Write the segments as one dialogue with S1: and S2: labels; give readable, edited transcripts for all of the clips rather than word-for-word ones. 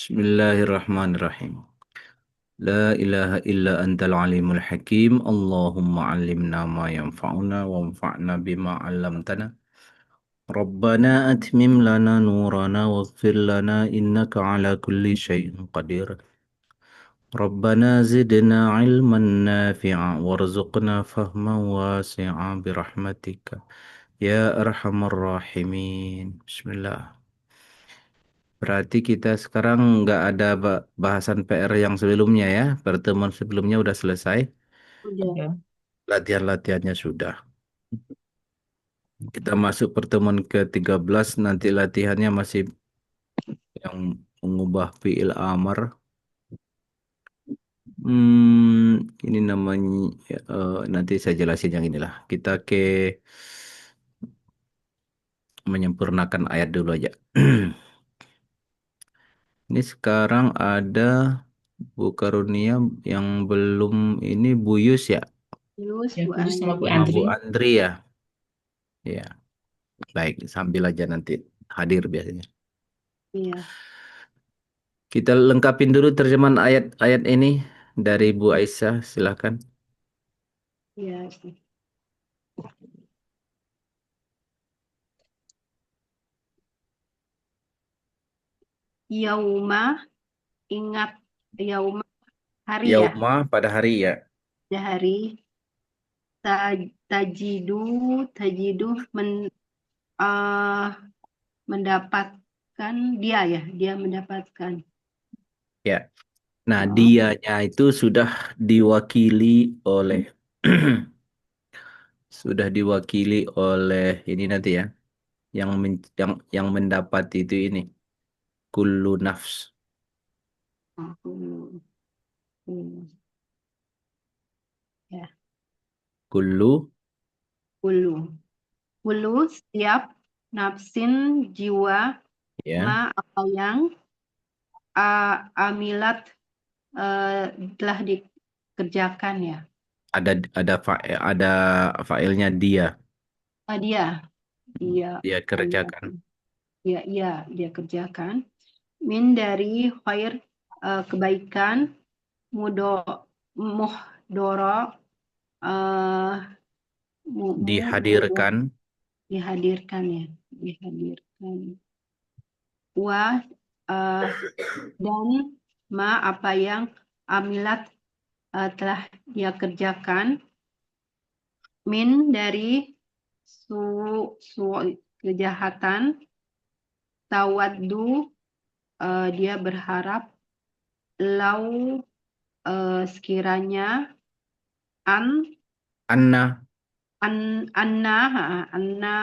S1: Bismillahirrahmanirrahim. La ilaha illa antal alimul hakim. Allahumma alimna ma yanfa'una wanfa'na bima 'allamtana. Rabbana atmim lana nurana waghfir lana innaka ala kulli syai'in qadir. Rabbana zidna ilman nafi'a warzuqna fahman wasi'a birahmatika ya arhamar rahimin. Bismillah. Berarti kita sekarang nggak ada bahasan PR yang sebelumnya ya. Pertemuan sebelumnya udah selesai.
S2: Udah.
S1: Latihan-latihannya sudah. Kita masuk pertemuan ke-13. Nanti latihannya masih yang mengubah fiil amar. Ini namanya nanti saya jelasin yang inilah. Kita menyempurnakan ayat dulu aja. Ini sekarang ada Bu Karunia yang belum ini Bu Yus ya.
S2: Terus Ya, Bu kudus sama Bu
S1: Sama Bu
S2: Andri.
S1: Andri ya. Ya, baik. Sambil aja nanti hadir biasanya.
S2: Iya,
S1: Kita lengkapin dulu terjemahan ayat-ayat ini dari Bu Aisyah. Silahkan.
S2: iya. Yauma, ingat yauma hari ya,
S1: Yauma pada hari ya.
S2: ada hari tajidu, tajidu eh, mendapatkan dia ya, dia mendapatkan.
S1: Ya. Nah,
S2: Oh,
S1: dianya itu sudah diwakili oleh sudah diwakili oleh ini nanti ya. Yang mendapat itu ini kullu nafs.
S2: aku, ya,
S1: Kullu
S2: ulu, ulu setiap nafsin jiwa ma
S1: ya.
S2: apa yang amilat telah dikerjakan ya.
S1: Ada failnya dia.
S2: Dia dia
S1: Dia kerjakan.
S2: dia kerjakan min dari khair, kebaikan, mudo muhdoro, eh mudo
S1: Dihadirkan
S2: dihadirkan ya, dihadirkan wa, eh, dan ma apa yang amilat, telah dia kerjakan min dari su su kejahatan, tawaddu, dia berharap, lau, sekiranya, an
S1: anna
S2: an anna anna,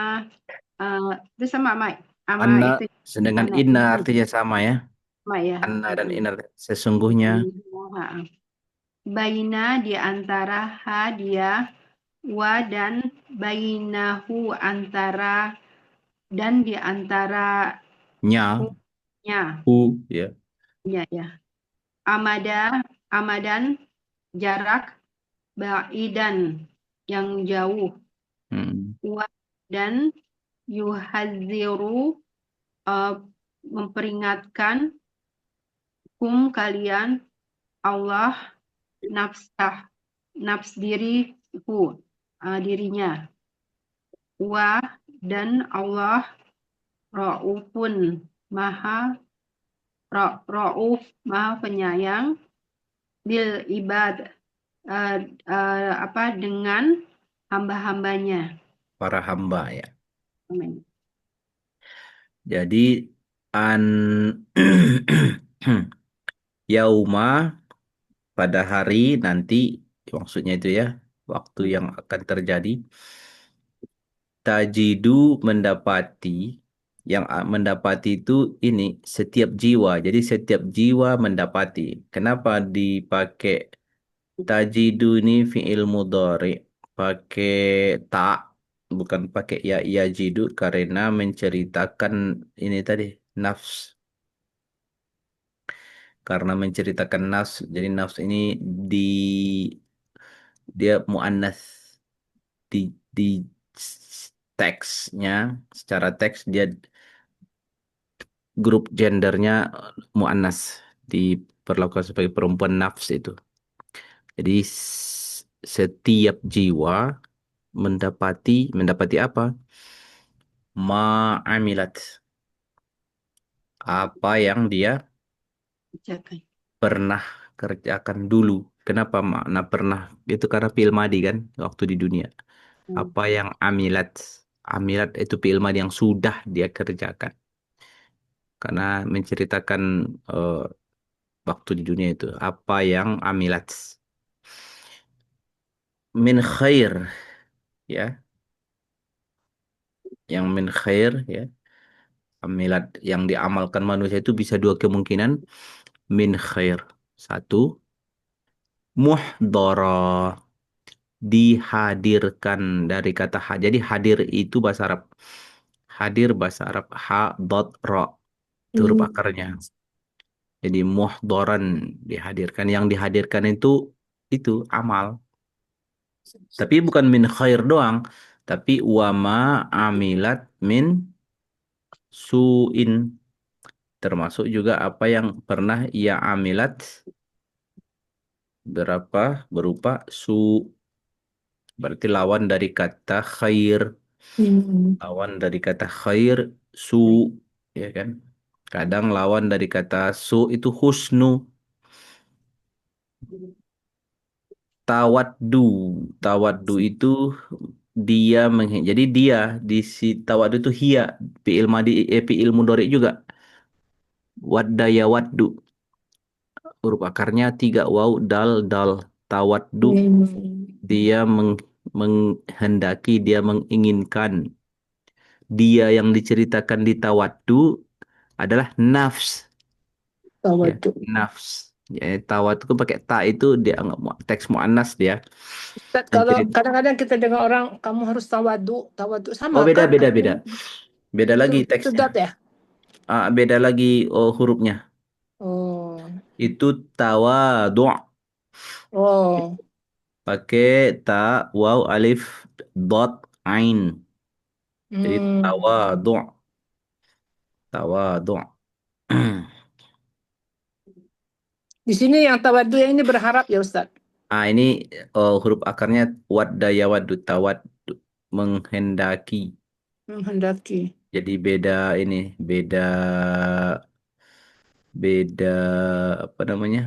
S2: itu sama ama
S1: anna
S2: itu
S1: sedangkan
S2: anna
S1: inna
S2: itu
S1: artinya sama ya.
S2: sama ya.
S1: Anna dan inna sesungguhnya
S2: Baina di antara ha dia, wa dan bainahu antara, dan di antara
S1: nya
S2: hu-nya
S1: ya.
S2: ya ya, amadan jarak, baidan yang jauh,
S1: Hmm.
S2: wa dan yuhadziru, uh, memperingatkan, kalian, Allah, nafsah, nafs diriku, dirinya, wa dan Allah, raufun, maha rauf, maha penyayang, bil ibad, dengan hamba-hambanya.
S1: Para hamba ya.
S2: Amin.
S1: Jadi an yauma pada hari nanti maksudnya itu ya, waktu yang akan terjadi. Tajidu mendapati mendapati itu ini setiap jiwa. Jadi setiap jiwa mendapati. Kenapa dipakai tajidu ini fiil mudhari pakai tak bukan pakai ya yajidu karena menceritakan ini tadi nafs. Karena menceritakan nafs. Jadi nafs ini di dia muannats di teksnya secara teks dia grup gendernya muannas, diperlakukan sebagai perempuan nafs itu. Jadi setiap jiwa mendapati apa? Ma'amilat, apa yang dia
S2: Ucapkan.
S1: pernah kerjakan dulu. Kenapa makna pernah? Itu karena fi'il madi kan, waktu di dunia.
S2: Hmm.
S1: Apa yang amilat? Amilat itu fi'il madi yang sudah dia kerjakan. Karena menceritakan eh, waktu di dunia itu. Apa yang amilat? Min khair, ya. Yang min khair, ya. Amilat yang diamalkan manusia itu bisa dua kemungkinan. Min khair. Satu, muhdara, dihadirkan, dari kata jadi hadir itu bahasa Arab. Hadir bahasa Arab ha dot ro, itu huruf
S3: Hmm.
S1: akarnya. Jadi muhdoran, dihadirkan. Yang dihadirkan itu amal. Tapi bukan min khair doang, tapi wama amilat min suin, termasuk juga apa yang pernah ia amilat berupa su, berarti lawan dari kata khair.
S3: Hmm.
S1: Lawan dari kata khair su, ya kan? Kadang lawan dari kata su itu husnu. Tawaddu. Tawaddu itu dia jadi dia di si tawaddu itu hia, fi'il madi, fi'il mudhari juga. Wadda ya waddu. Huruf akarnya tiga, waw dal dal. Tawaddu,
S3: Hmm.
S1: dia menghendaki, dia menginginkan. Dia yang diceritakan di tawaddu adalah nafs, ya,
S3: Tawaduk.
S1: nafs. Ya, tawaddu kan pakai ta, itu dia nggak teks muannas dia.
S3: Ustaz, kalau
S1: Mencerit
S3: kadang-kadang kita dengar orang kamu harus tawadu sama
S1: Oh, beda
S3: kan
S1: beda beda.
S3: artinya
S1: Beda
S3: itu
S1: lagi
S3: itu
S1: teksnya.
S3: dat ya.
S1: Beda lagi, oh, hurufnya.
S3: Oh,
S1: Itu tawadu,
S3: oh,
S1: pakai ta, waw, alif, dot, ain. Jadi
S3: hmm.
S1: tawadu, tawadu.
S3: Di sini yang tawadu yang ini berharap ya Ustaz,
S1: Ini huruf akarnya wadda ya waddu, tawaddu, menghendaki.
S3: menghendaki.
S1: Jadi beda ini, beda beda apa namanya?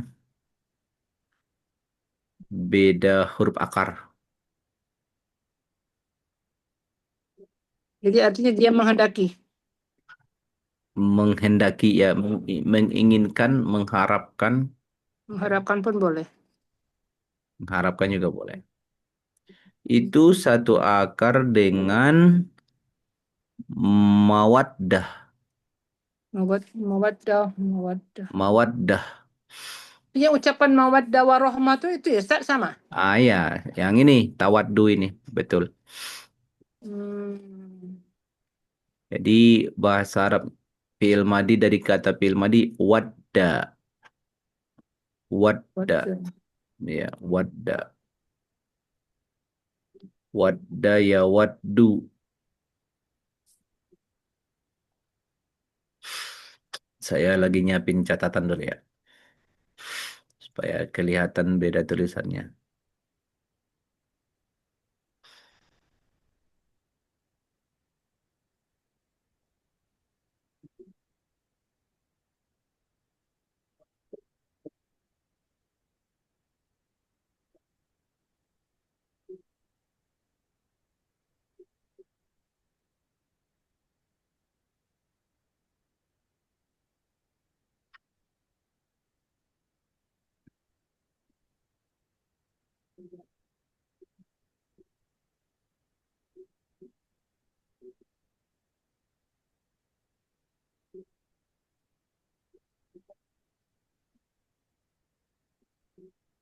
S1: Beda huruf akar.
S3: Jadi artinya dia menghendaki,
S1: Menghendaki, ya, menginginkan, mengharapkan.
S3: mengharapkan pun boleh.
S1: Mengharapkan juga boleh. Itu satu akar dengan mawaddah.
S3: Mawaddah, mawaddah.
S1: Mawaddah.
S3: Yang ucapan mawaddah warahmah itu ya Ustaz sama.
S1: Ya, yang ini tawaddu ini, betul.
S3: Hmm.
S1: Jadi bahasa Arab fi'il madi, dari kata fi'il madi wadda. Wadda,
S3: Waddah.
S1: ya, wadda. Wadda ya waddu. Saya lagi nyiapin catatan dulu ya, supaya kelihatan beda tulisannya.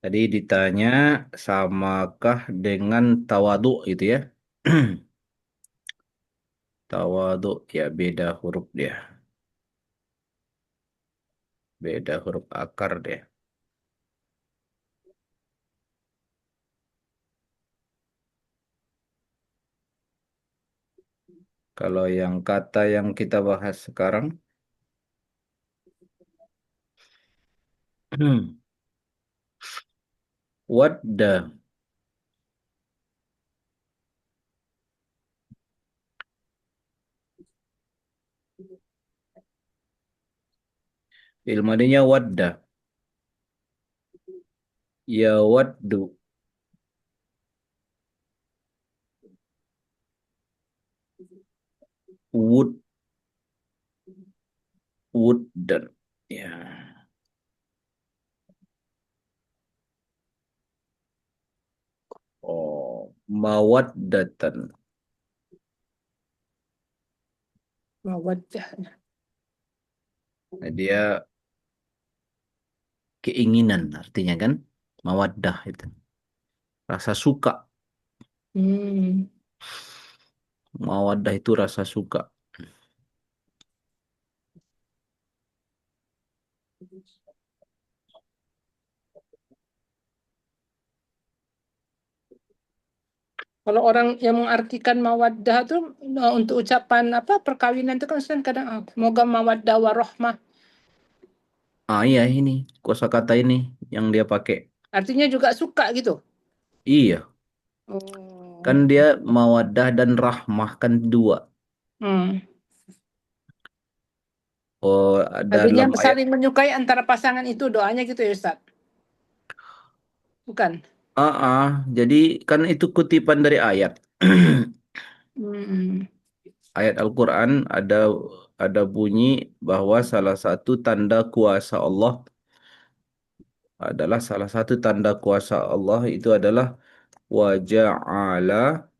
S1: Tadi ditanya samakah dengan tawadu itu ya. Tawadu, ya, beda huruf dia. Beda huruf akar dia. Kalau yang kata yang kita bahas sekarang, Wadda. Fi'il madinya wadda. Yawaddu. Wud. Wuddan. Ya. Oh, mawaddatan.
S3: Mawaddah.
S1: Nah, dia keinginan artinya kan? Mawaddah itu. Rasa suka.
S3: Hmm.
S1: Mawaddah itu rasa suka.
S3: Kalau orang yang mengartikan mawaddah tuh untuk ucapan apa perkawinan itu kan Ustaz kadang semoga mawaddah warohmah.
S1: Ah iya ini kosakata ini yang dia pakai.
S3: Artinya juga suka gitu.
S1: Iya, kan
S3: Oh.
S1: dia mawaddah dan rahmah kan dua.
S3: Hmm.
S1: Oh,
S3: Artinya
S1: dalam ayat.
S3: saling menyukai antara pasangan itu doanya gitu ya Ustaz. Bukan?
S1: Jadi kan itu kutipan dari ayat.
S3: Hmm.
S1: Ayat Al-Quran ada bunyi bahwa salah satu tanda kuasa Allah adalah salah satu tanda kuasa Allah itu adalah waja'ala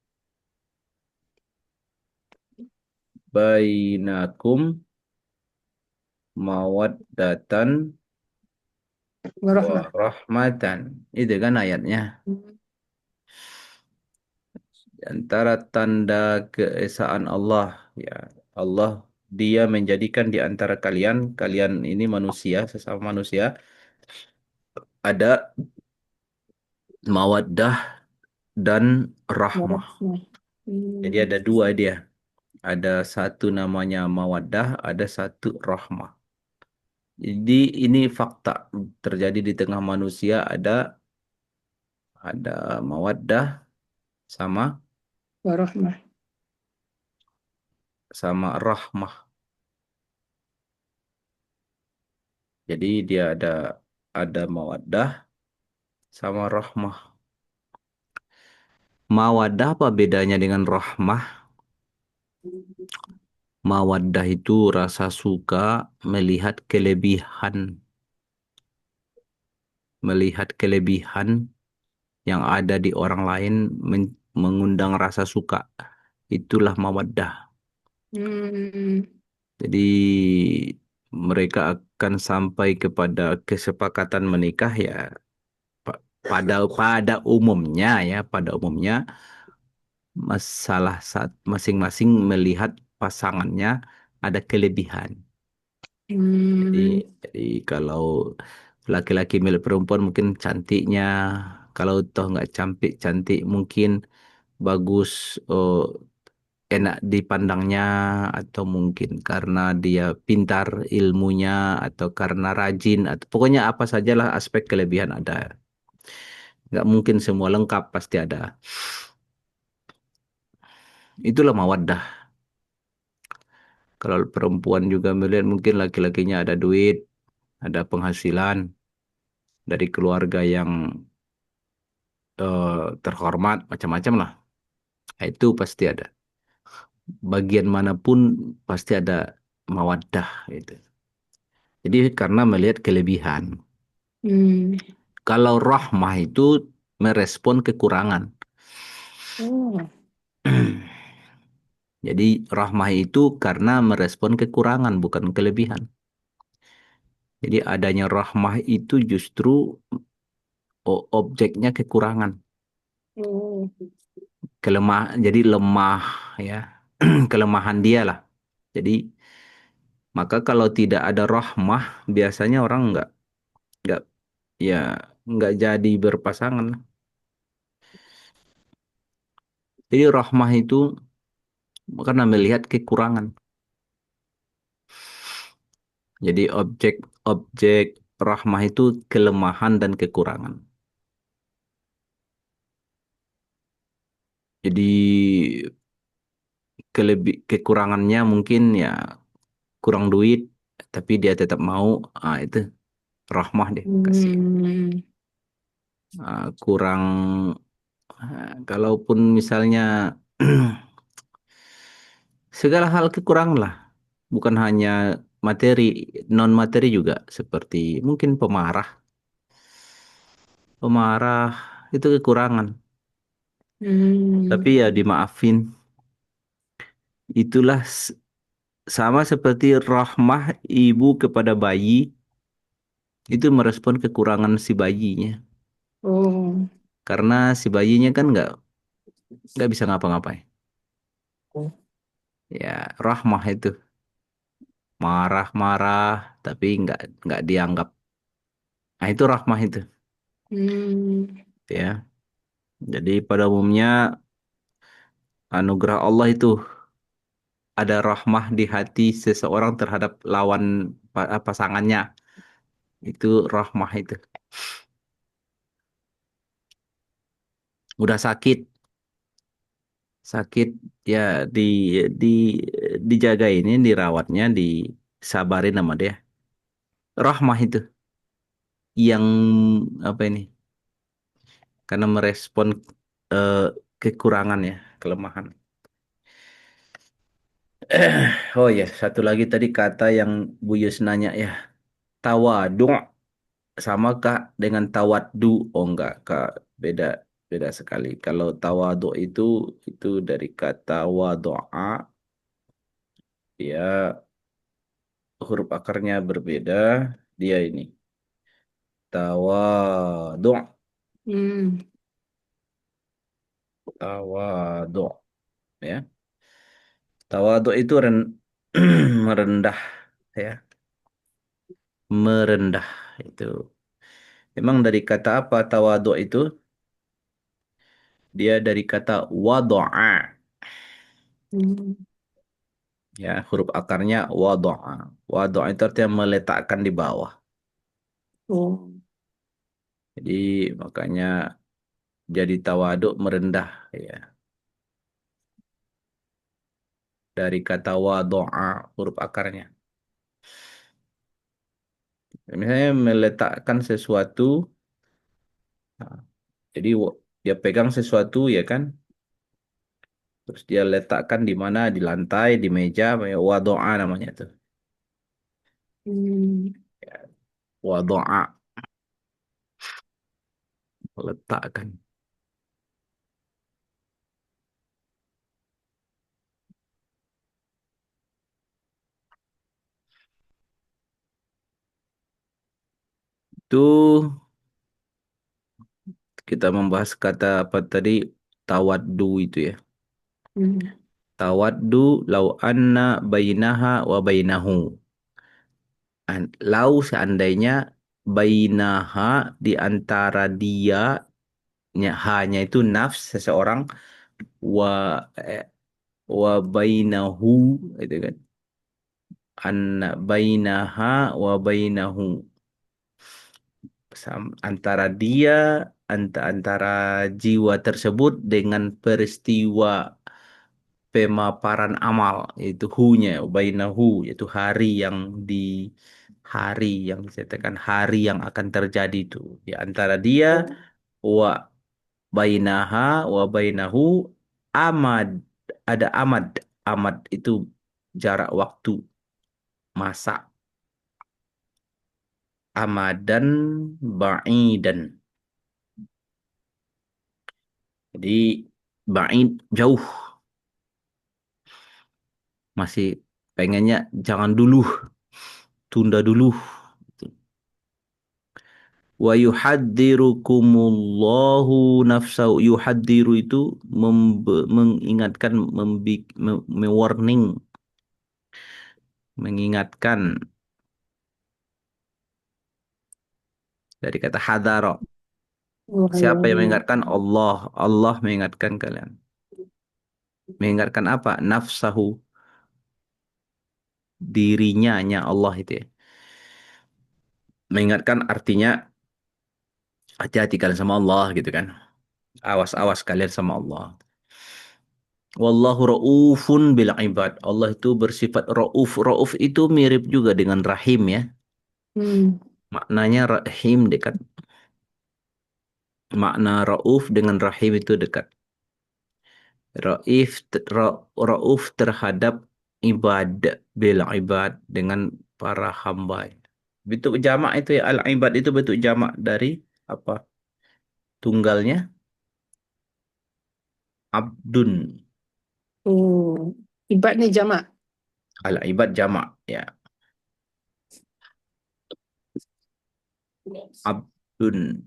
S1: bainakum mawaddatan wa
S3: Warohmah.
S1: rahmatan. Itu kan ayatnya.
S3: Hmm.
S1: Di antara tanda keesaan Allah, ya Allah dia menjadikan di antara kalian, kalian ini manusia, sesama manusia, ada mawaddah dan rahmah.
S3: Warohmah.
S1: Jadi
S3: Hmm.
S1: ada dua dia. Ada satu namanya mawaddah, ada satu rahmah. Jadi ini fakta terjadi di tengah manusia ada mawaddah sama
S3: Warohmah.
S1: sama rahmah. Jadi dia ada mawaddah sama rahmah. Mawaddah apa bedanya dengan rahmah? Mawaddah itu rasa suka melihat kelebihan yang ada di orang lain mengundang rasa suka. Itulah mawaddah.
S3: Hmm.
S1: Jadi mereka akan sampai kepada kesepakatan menikah ya pada umumnya masalah saat masing-masing melihat pasangannya ada kelebihan. Jadi,
S3: Hmm.
S1: jadi kalau laki-laki milik perempuan mungkin cantiknya, kalau toh nggak cantik mungkin bagus, enak dipandangnya, atau mungkin karena dia pintar ilmunya, atau karena rajin, atau pokoknya apa sajalah aspek kelebihan ada. Nggak mungkin semua lengkap, pasti ada. Itulah mawaddah. Kalau perempuan juga melihat mungkin laki-lakinya ada duit, ada penghasilan dari keluarga yang terhormat, macam-macam lah. Nah, itu pasti ada. Bagian manapun pasti ada mawaddah itu. Jadi karena melihat kelebihan.
S3: Hmm.
S1: Kalau rahmah itu merespon kekurangan.
S3: Oh.
S1: Jadi rahmah itu karena merespon kekurangan, bukan kelebihan. Jadi adanya rahmah itu justru objeknya kekurangan.
S3: Oh.
S1: Jadi lemah ya. Kelemahan dia lah. Jadi maka kalau tidak ada rahmah, biasanya orang nggak ya nggak jadi berpasangan. Jadi rahmah itu karena melihat kekurangan. Jadi objek-objek rahmah itu kelemahan dan kekurangan. Jadi kekurangannya mungkin ya kurang duit, tapi dia tetap mau, itu rahmah deh kasih.
S3: Hmm.
S1: Kurang, kalaupun misalnya segala hal kekurangan lah, bukan hanya materi, non materi juga seperti mungkin pemarah, pemarah itu kekurangan, tapi
S3: Hmm.
S1: ya dimaafin. Itulah sama seperti rahmah ibu kepada bayi itu merespon kekurangan si bayinya,
S3: Oh.
S1: karena si bayinya kan nggak bisa ngapa-ngapain. Ya rahmah itu marah-marah tapi nggak dianggap. Nah itu rahmah itu,
S3: Hmm.
S1: ya. Jadi pada umumnya anugerah Allah itu ada rahmah di hati seseorang terhadap lawan pasangannya. Itu rahmah itu. Udah sakit, sakit ya di di dijaga ini, dirawatnya, disabarin sama dia. Rahmah itu yang apa ini? Karena merespon eh, kekurangan ya, kelemahan. Oh ya, satu lagi tadi kata yang Bu Yus nanya ya, tawadu samakah dengan tawaddu? Oh enggak, Kak. Beda beda sekali. Kalau tawadu itu dari kata wadoa, dia huruf akarnya berbeda. Dia ini tawadu,
S3: Hmm.
S1: tawadu ya. Tawadu itu merendah ya, merendah itu. Memang dari kata apa tawadu itu? Dia dari kata wadoa.
S3: Hmm.
S1: Ya, huruf akarnya wadoa. Wadoa itu artinya meletakkan di bawah.
S3: Oh.
S1: Jadi makanya jadi tawaduk merendah ya. Dari kata wadoa huruf akarnya. Misalnya meletakkan sesuatu, nah, jadi dia pegang sesuatu ya kan, terus dia letakkan di mana, di lantai, di meja, ya wadoa namanya tuh.
S3: Hmm.
S1: Wadoa, letakkan. Itu kita membahas kata apa tadi, tawaddu itu ya.
S3: Hmm.
S1: Tawaddu lau anna bainaha wa bainahu. Lau seandainya bainaha di antara dia, hanya itu nafs seseorang, wa eh, wa bainahu itu kan, anna bainaha wa bainahu, antara dia, antara jiwa tersebut dengan peristiwa pemaparan amal, itu hu-nya bainahu, yaitu hari yang diceritakan, hari yang akan terjadi itu di antara dia, wa bainaha wa bainahu, amad, ada amad. Amad itu jarak waktu, masa. Amadan ba'idan, jadi ba'id jauh, masih pengennya jangan dulu, tunda dulu. Wa yuhadzirukumullahu nafsahu. Yuhadziru itu mengingatkan, warning, mengingatkan, dari kata hadaro.
S3: Oh,
S1: Siapa yang
S3: iya.
S1: mengingatkan? Allah. Allah mengingatkan kalian. Mengingatkan apa? Nafsahu, dirinya, nya Allah itu ya. mengingatkan artinya hati-hati kalian sama Allah gitu kan. Awas-awas kalian sama Allah. Wallahu ra'ufun bil ibad. Allah itu bersifat ra'uf. Ra'uf itu mirip juga dengan rahim ya.
S3: Hmm.
S1: Maknanya rahim dekat. Makna ra'uf dengan rahim itu dekat. Ra'uf terhadap ibad bil ibad dengan para hamba. Bentuk jamak itu ya al-ibad itu bentuk jamak dari apa? Tunggalnya abdun.
S3: Oh, ibad ni jamak.
S1: Al-ibad jamak ya. Abdun.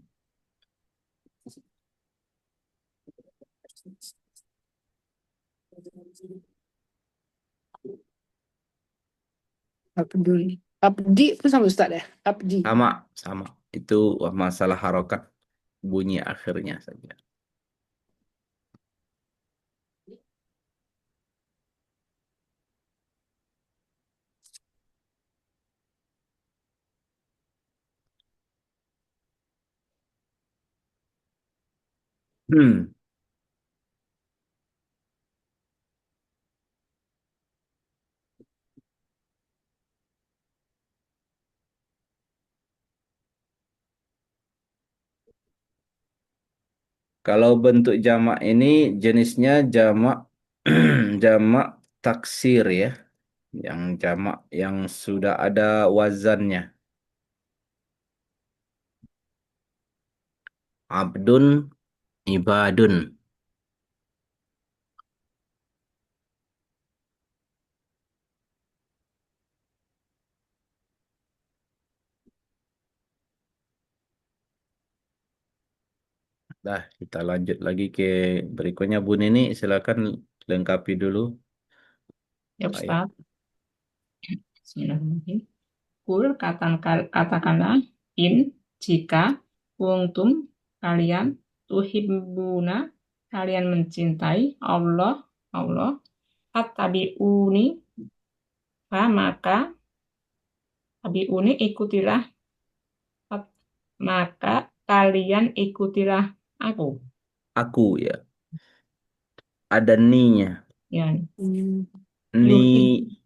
S3: Abdul. Abdi pun sama Ustaz ya? Abdi.
S1: Sama, sama. Itu masalah harokat bunyi akhirnya saja. Hmm. Kalau bentuk jamak ini jenisnya jamak jamak taksir ya, yang jamak yang sudah ada wazannya. Abdun, ibadun. Dah, kita lanjut lagi ke berikutnya. Bu Nini, silakan lengkapi dulu
S4: Ya
S1: ayat.
S4: Ustaz. Bismillahirrahmanirrahim. Kul katakanlah in jika kuntum kalian tuhibbuna kalian mencintai Allah fattabi'uni maka tabi'uni ikutilah maka kalian ikutilah aku
S1: Aku ya, ada ni-nya.
S4: ya
S3: Hmm.
S1: Ni,
S4: yuhib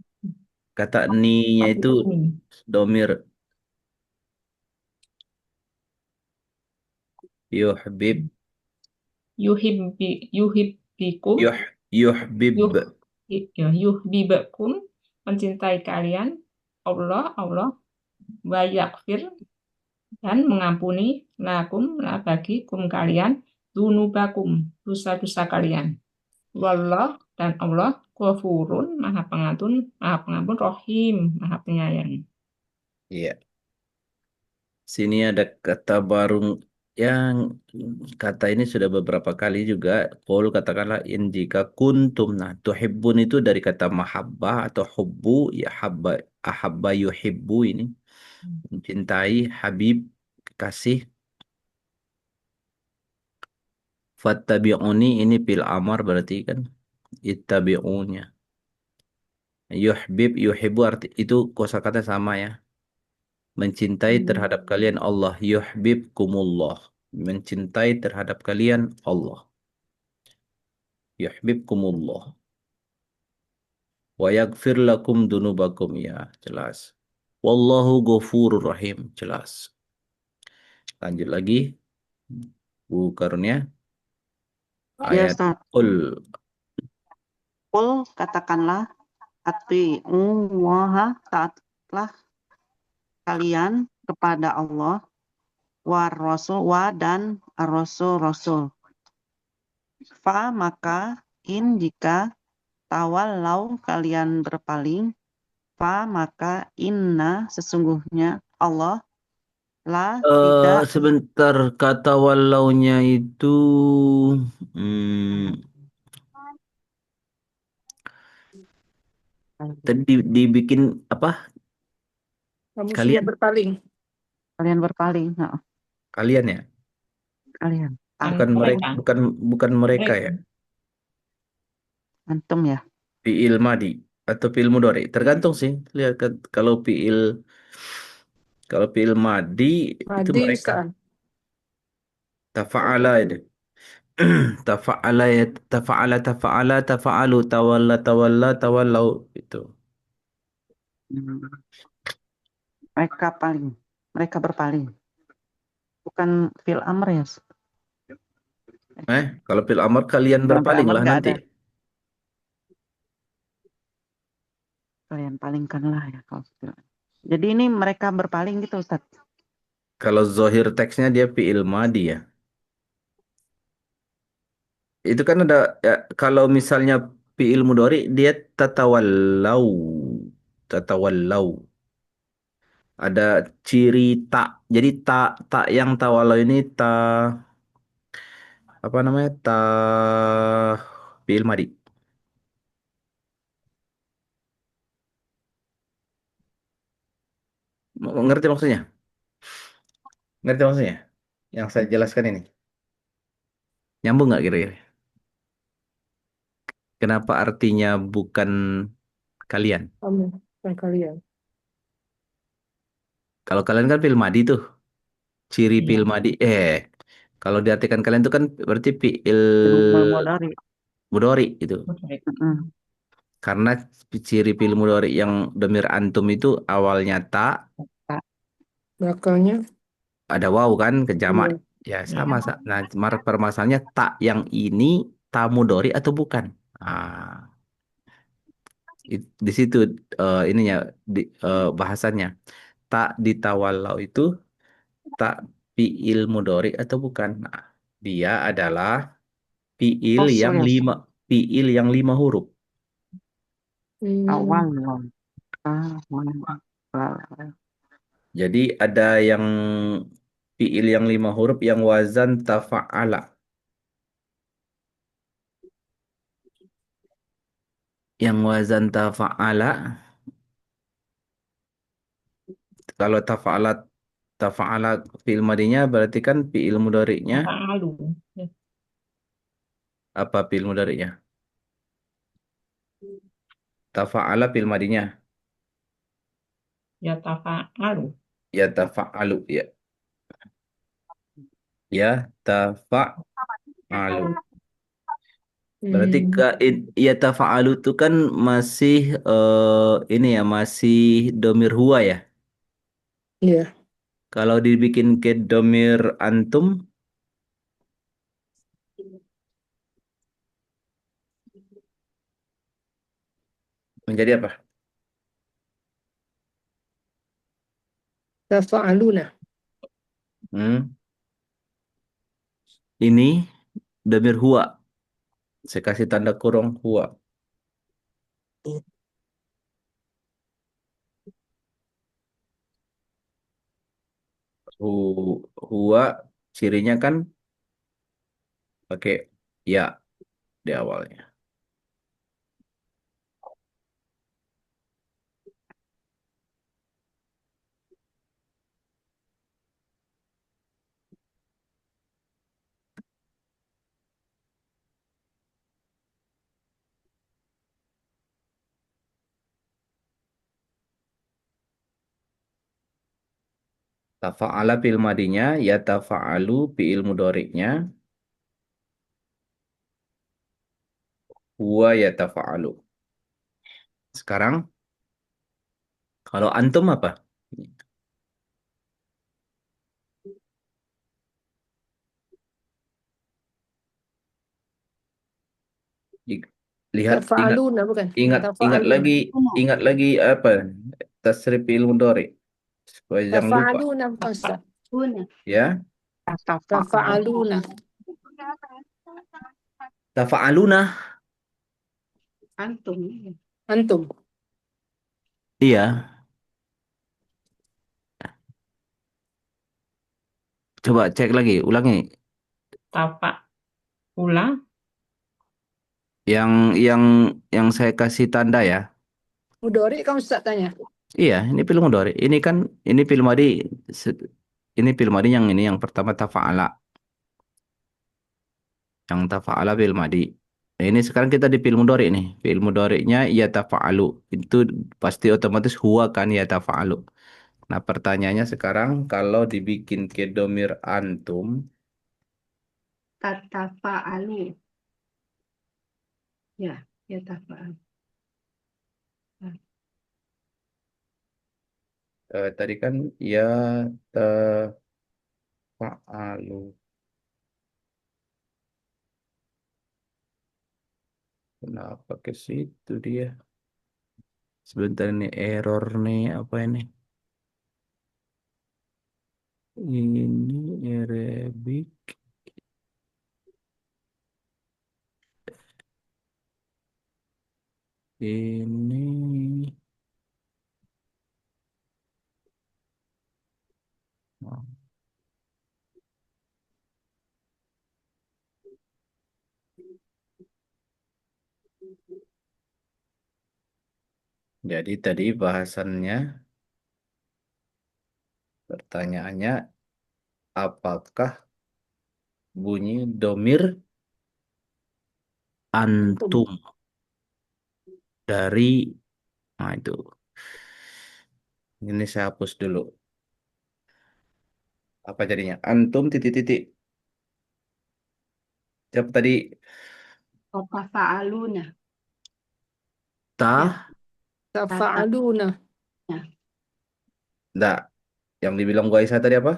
S1: kata ni-nya itu
S4: tabi'uni
S1: domir yuhbib,
S4: yuhibbikum
S1: yuhbib.
S4: yuh ya, yuhibbakum mencintai kalian Allah wa yaghfir dan mengampuni lakum bagi kalian dunubakum dosa-dosa kalian. Wallah dan Allah Ghafurun maha pengampun Rohim maha penyayang.
S1: Iya. Sini ada kata baru yang kata ini sudah beberapa kali juga. Qaul katakanlah in jika kuntum. Nah, tuhibbun itu dari kata mahabbah atau hubbu ya ahabba yuhibbu ini mencintai habib kasih. Fattabi'uni ini pil amar berarti kan ittabi'unya. Yuhbib yuhibbu arti itu kosakata sama ya. Mencintai terhadap kalian Allah yuhibbukumullah. Mencintai terhadap kalian Allah yuhibbukumullah wa yaghfir lakum dunubakum ya jelas. Wallahu ghafurur rahim jelas. Lanjut lagi Bu Karunia
S2: Ya
S1: ayat
S2: Ustaz.
S1: Qul.
S2: Qul katakanlah ati'ullaha taatlah kalian kepada Allah war rasul wa dan rasul. Fa maka in jika tawallau kalian berpaling, fa maka inna sesungguhnya Allah la tidak
S1: Sebentar kata walaunya itu hmm, tadi dibikin apa
S3: Kamu semua
S1: kalian
S3: berpaling.
S2: kalian berpaling.
S1: kalian ya
S2: Kalian
S4: Dan
S1: bukan mereka
S4: mereka
S1: bukan mereka ya
S2: antum ya.
S1: fiil madi atau fiil mudhari tergantung sih lihat kalau fiil Kalau fi'il madi itu
S3: Madi
S1: mereka.
S3: Ustaz.
S1: Tafa'ala itu. Tafa'ala ya tafa'ala tafa'alu tawallau itu.
S2: Hmm. Mereka berpaling. Bukan fil amr ya.
S1: Kalau fil amr kalian
S2: Yang fil amr
S1: berpalinglah
S2: nggak
S1: nanti.
S2: ada. Kalian palingkanlah ya kalau fil. Jadi ini mereka berpaling gitu Ustaz.
S1: Kalau zohir teksnya dia fi'il madi ya. Itu kan ada ya, kalau misalnya fi'il mudhari dia tatawallau. Tatawallau. Ada ciri tak. Jadi tak tak yang tawallau ini apa namanya? Fi'il madi. Ngerti maksudnya? Ngerti maksudnya? Yang saya jelaskan ini. Nyambung nggak kira-kira? Kenapa artinya bukan kalian?
S3: Kamu dan kalian.
S1: Kalau kalian kan fi'il madi tuh. Ciri
S4: Iya,
S1: fi'il madi. Kalau diartikan kalian itu kan berarti fi'il
S2: Mudhari.
S1: mudhari itu.
S4: mudarik.
S2: Mm-mm.
S1: Karena ciri fi'il mudhari yang domir antum itu awalnya tak,
S2: Tak.
S3: Belakangnya.
S1: ada waw kan ke jamak.
S3: Iya.
S1: Ya
S4: Iya,
S1: sama. Nah, permasalahannya tak yang ini tak mudhari atau bukan? Ah, di situ ininya bahasannya. Tak ditawallau itu tak fi'il mudhari atau bukan? Nah, dia adalah fi'il
S2: Rasul
S1: yang
S2: ya.
S1: lima fi'il yang 5 huruf.
S2: Awal.
S3: Hmm.
S2: Awal.
S1: Jadi ada yang fi'il yang 5 huruf yang wazan tafa'ala. Yang wazan tafa'ala, kalau tafa'ala fi'il madinya berarti kan fi'il mudhari'nya
S4: tafa'alu. Ya,
S1: apa fi'il mudhari'nya? Tafa'ala fi'il madinya
S4: ya tafa'alu.
S1: ya tafa'alu ya. Ya tafa'alu. Berarti
S3: Hmm.
S1: ya tafa'alu itu kan masih ini ya masih domir huwa ya.
S3: Iya.
S1: Kalau dibikin ke domir antum menjadi apa?
S3: Tafa'aluna.
S1: Hmm. Ini domir huwa. Saya kasih tanda kurung huwa. Huwa cirinya kan pakai ya di awalnya. Tafa'ala fi'il madinya, ya tafa'alu fi'il mudhari'nya, huwa ya tafa'alu. Sekarang kalau antum apa? I- Lihat,
S3: Tafa'aluna bukan.
S1: ingat,
S3: Tafa'aluna.
S1: ingat lagi apa? Tasrif fi'il mudhari. Supaya jangan lupa.
S3: Tafa'aluna bukan Ustaz.
S1: Ya,
S3: Tafa'aluna.
S1: tafa'aluna.
S2: Antum.
S3: Antum.
S1: Iya, coba cek lagi, ulangi.
S4: Tafa'ula.
S1: Yang yang yang saya kasih tanda ya.
S3: Mudori kamu Ustaz tanya.
S1: Iya, ini film mudhari. Ini film madi. se- Ini film madi yang ini yang pertama tafa'ala. Yang tafa'ala film madi. Nah, ini sekarang kita di film mudhari nih. Film mudhari'nya ya tafa'alu. Itu pasti otomatis huwa kan ya tafa'alu. Nah, pertanyaannya sekarang kalau dibikin ke domir antum,
S5: Tatafa'alu. Ya, ya tafa'alu.
S1: tadi kan ya fa'alu. Kenapa ke situ dia? Sebentar ini error nih apa ini? Ini Arabic. Ini. Oh, jadi tadi bahasannya, pertanyaannya, apakah bunyi domir
S3: Antum.
S1: antum dari, nah itu, ini saya hapus dulu. Apa jadinya? Antum titik-titik. Jawab tadi
S5: Tatafa'aluna.
S1: ta,
S5: Ya,
S3: Tafa'aluna.
S1: enggak. Yang dibilang gua Aisyah tadi apa?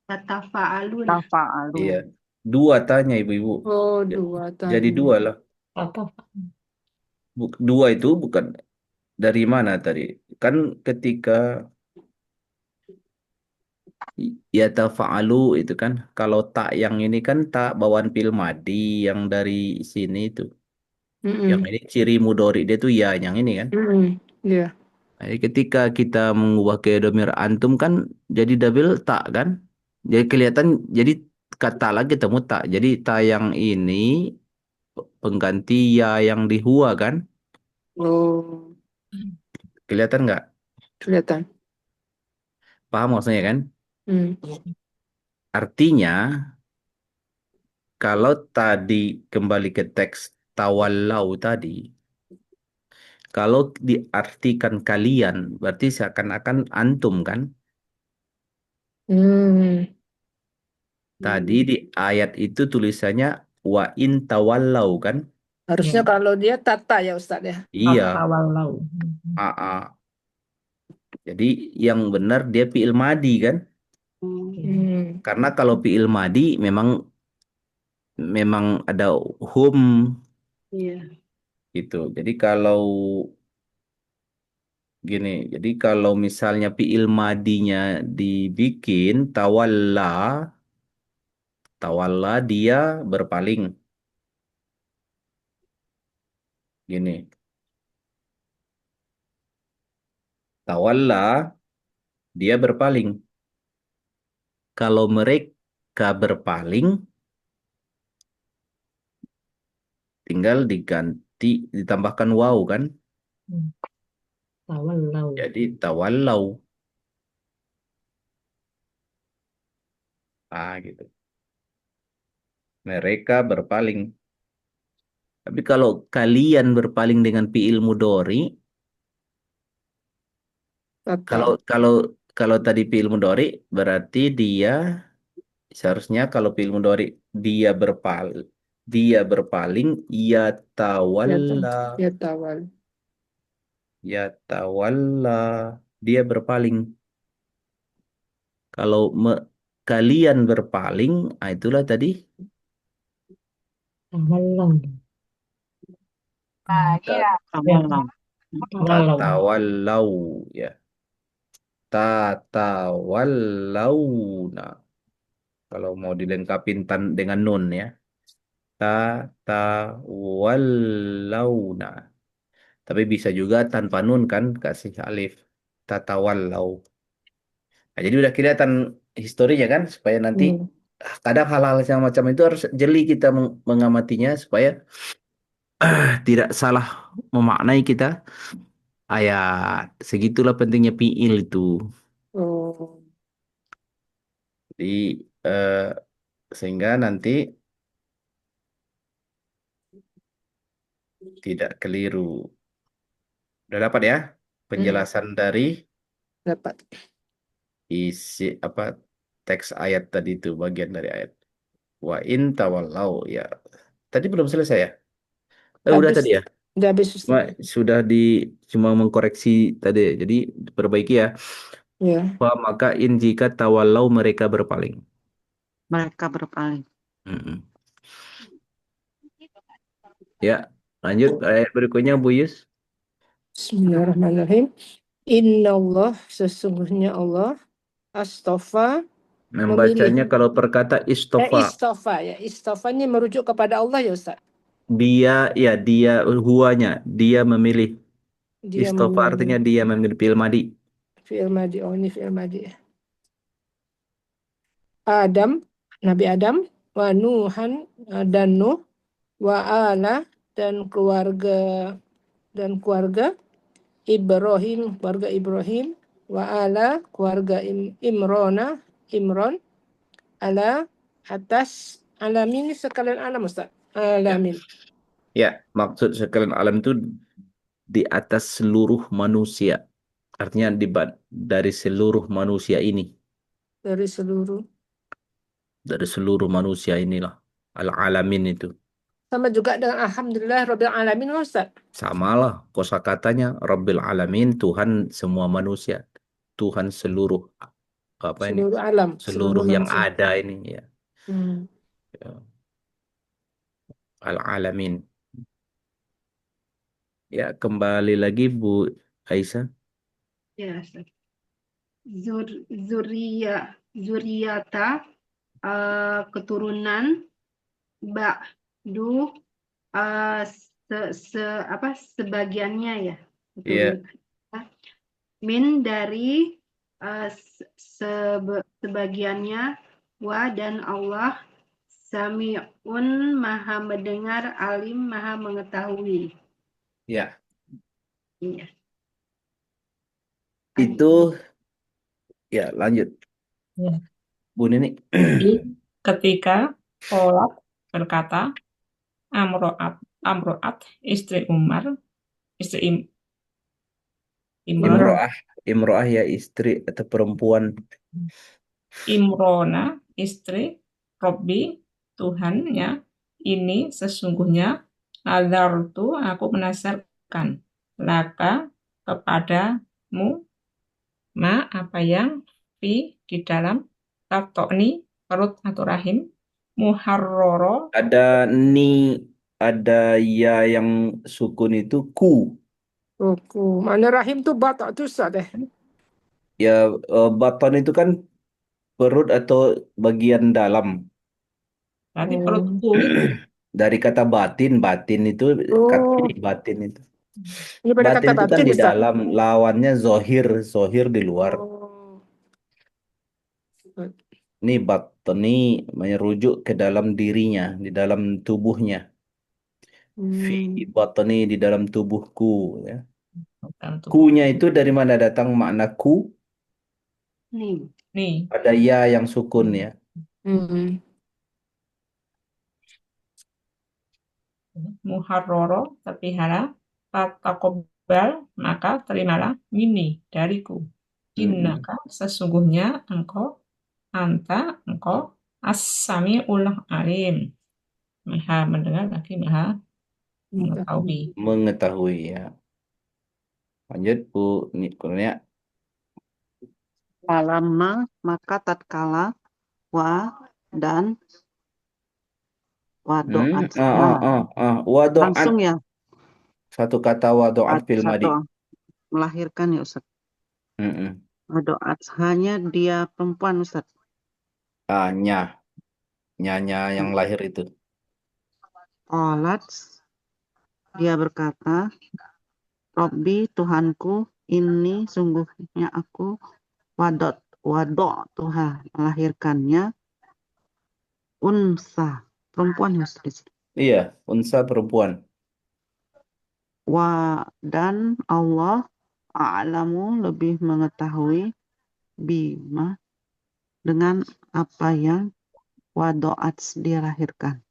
S5: tatafa'aluna.
S2: Tafa'alu.
S1: Iya. Dua tanya ibu-ibu.
S3: Oh,
S1: Ja-
S3: dua
S1: Jadi
S3: tanya.
S1: dua lah.
S4: Apa?
S1: Dua itu bukan dari mana tadi? Kan ketika ya tafa'alu itu kan, kalau tak yang ini kan tak bawaan fil madi yang dari sini itu. Yang
S3: Mm-mm.
S1: ini ciri mudori dia tuh ya yang ini kan.
S3: Mm-mm. Ya.
S1: Jadi ketika kita mengubah ke domir antum kan jadi double tak kan. Jadi kelihatan jadi kata lagi temu tak. Jadi tak yang ini pengganti ya yang di huwa kan.
S3: Oh,
S1: Kelihatan nggak?
S3: kelihatan.
S1: Paham maksudnya kan?
S3: Hmm.
S1: Artinya kalau tadi kembali ke teks tawallau tadi, kalau diartikan kalian berarti seakan-akan antum kan?
S3: Hmm.
S1: Tadi di ayat itu tulisannya wa in tawallau kan?
S3: Harusnya
S4: Ya,
S3: kalau dia tata ya Ustadz ya.
S1: Iya.
S4: tawalau.
S1: AA. Jadi yang benar dia fi'il madi kan?
S3: Hmm.
S1: Karena kalau fi'il madi memang memang ada hum
S5: Iya.
S1: gitu. Jadi kalau gini, jadi kalau misalnya fi'il madinya dibikin tawalla, tawalla dia berpaling. Gini, tawalla dia berpaling. Kalau mereka berpaling, tinggal diganti, ditambahkan waw kan?
S4: Hmm. Tawalau.
S1: Jadi tawallau. Ah gitu. Mereka berpaling. Tapi kalau kalian berpaling dengan fi'il mudhari, kalau
S3: Tata.
S1: kalau kalau tadi fi'il mudhari berarti dia seharusnya kalau fi'il mudhari dia berpaling ya
S3: Ya, ta.
S1: tawalla
S3: Ya tawal.
S1: ya tawalla dia berpaling. Kalau kalian berpaling, ah itulah tadi
S4: Tawalau.
S1: ta-
S4: Ya,
S2: Tawalau.
S4: tawalau.
S1: tatawallau ya tatawallawna. Kalau mau dilengkapin dengan nun ya. Tatawallawna. Tapi bisa juga tanpa nun kan, kasih alif. Tatawallau. Nah, jadi udah kelihatan historinya kan, supaya nanti
S3: Hmm.
S1: kadang hal-hal yang macam itu harus jeli kita mengamatinya supaya tidak salah memaknai kita ayat. Segitulah pentingnya fiil itu.
S3: Oh.
S1: Jadi sehingga nanti tidak keliru. Udah dapat ya
S3: Mm-mm.
S1: penjelasan dari
S3: Dapat.
S1: isi apa teks ayat tadi itu bagian dari ayat. Wa in tawallau ya. Tadi belum selesai ya? Udah
S3: Habis,
S1: tadi ya.
S3: udah habis
S1: Cuma
S3: Ustaz.
S1: sudah cuma mengkoreksi tadi. Jadi perbaiki ya.
S3: Ya.
S1: Maka in jika tawallau mereka berpaling.
S2: Mereka berpaling.
S1: Mm-mm. Ya, lanjut ayat berikutnya Bu Yus.
S3: Bismillahirrahmanirrahim. Inna Allah, sesungguhnya Allah, astofa, memilih.
S1: Membacanya kalau perkata istofa.
S3: Istofa ya. Istofa ini merujuk kepada Allah ya Ustaz.
S1: Dia huanya, dia memilih.
S3: Dia
S1: Istofa
S3: memilih.
S1: artinya dia memilih fi'il madi.
S3: Fi'il madi. Oh ini fi'il madi. Adam, Nabi Adam, wa Nuhan, dan Nuh, wa ala, dan keluarga Ibrahim, keluarga Ibrahim, wa ala, keluarga Imron, ala, atas, alamin sekalian alam Ustaz. Alamin.
S1: Ya, maksud sekalian alam itu di atas seluruh manusia. Artinya dari seluruh manusia ini. Dari seluruh manusia inilah. Al-alamin itu.
S3: Sama juga dengan Alhamdulillah Rabbil Alamin Ustaz.
S1: Samalah kosakatanya Rabbil Alamin, Tuhan semua manusia. Tuhan seluruh apa ini?
S3: Seluruh alam,
S1: Seluruh yang
S3: manusia.
S1: ada ini ya.
S3: Hmm.
S1: Ya. Al-Alamin. Ya, kembali lagi Bu Aisyah.
S5: Ya, Ustaz. Zuriata keturunan ba'du sebagiannya ya.
S1: Iya.
S5: Min dari sebagiannya wa dan Allah Sami'un maha mendengar, alim maha mengetahui.
S1: Ya,
S5: Iya.
S1: itu ya lanjut.
S4: Ya.
S1: Bu Nini.
S4: Jadi, ketika Qolat berkata, Amro'at, istri Umar, istri Imron,
S1: Imro'ah ya istri atau perempuan.
S4: Imrona, istri Robbi, Tuhannya, ini sesungguhnya nazartu, aku menasarkan laka kepadamu apa yang di dalam tatokni perut atau rahim muharroro
S1: Ada ada ya yang sukun itu ku.
S3: Buku. Mana rahim tuh batak tuh Ustaz deh.
S1: Ya, baton itu kan perut atau bagian dalam.
S4: berarti perutku
S1: Dari kata batin itu kata ini batin itu.
S3: Ini pada
S1: Batin
S3: kata
S1: itu kan
S3: batin
S1: di
S3: Ustaz.
S1: dalam, lawannya zohir di luar.
S3: Oh.
S1: Ini batni merujuk ke dalam dirinya, di dalam tubuhnya. Fi batni di dalam tubuhku. Ya.
S4: bukan tubuh.
S1: Kunya itu dari mana datang makna ku?
S4: Nih
S1: Ada ya yang sukun ya.
S4: muharroro terpelihara fatakobal maka terimalah mini dariku innaka sesungguhnya engkau as-sami'ul alim maha mendengar lagi maha mengetahui.
S1: Mengetahui ya. Lanjut Bu Kurnia.
S2: Falamma maka tatkala wa dan wadoat.
S1: Wadoat.
S2: Langsung ya.
S1: Satu kata wadoat fil madi.
S2: Melahirkan ya Ustaz. Wadoat hanya dia perempuan Ustaz.
S1: Nyanya yang lahir itu.
S2: Qalat dia berkata, Robbi Tuhanku, ini sungguhnya aku wadok Tuhan melahirkannya unsa perempuan ya Ustaz.
S1: Iya, unsa perempuan.
S2: Dan Allah a'lamu lebih mengetahui bima dengan apa yang wadoat dilahirkan.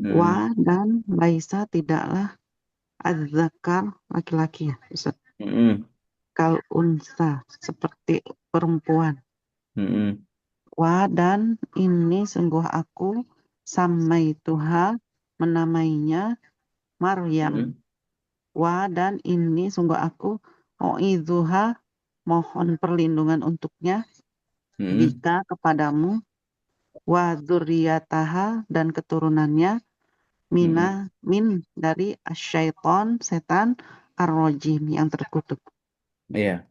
S2: Wa dan laisa tidaklah az-zakar laki-laki ya Ustaz. kal unsa, seperti perempuan.
S1: Mm-mm.
S2: Wa dan ini sungguh aku samaituha menamainya Maryam.
S1: Mm-mm.
S2: Wa dan ini sungguh aku uidzuha mohon perlindungan untuknya
S1: Mm-mm.
S2: bika kepadamu wa dzurriyyataha dan keturunannya
S1: Mm-mm.
S2: min dari asyaiton setan ar-rajim yang terkutuk.
S1: Iya.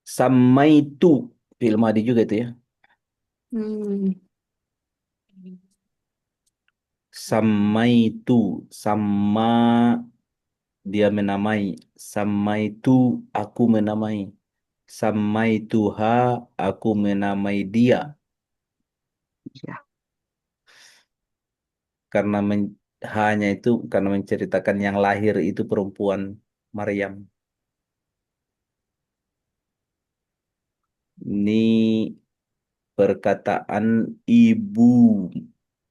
S1: Samaitu fi'il madi juga itu ya.
S3: Hmm.
S1: Samaitu, sama dia menamai. Samaitu, aku menamai. Samaituha, aku menamai dia.
S2: Ya.
S1: Karena hanya itu karena menceritakan yang lahir itu perempuan Maryam. Ini perkataan ibu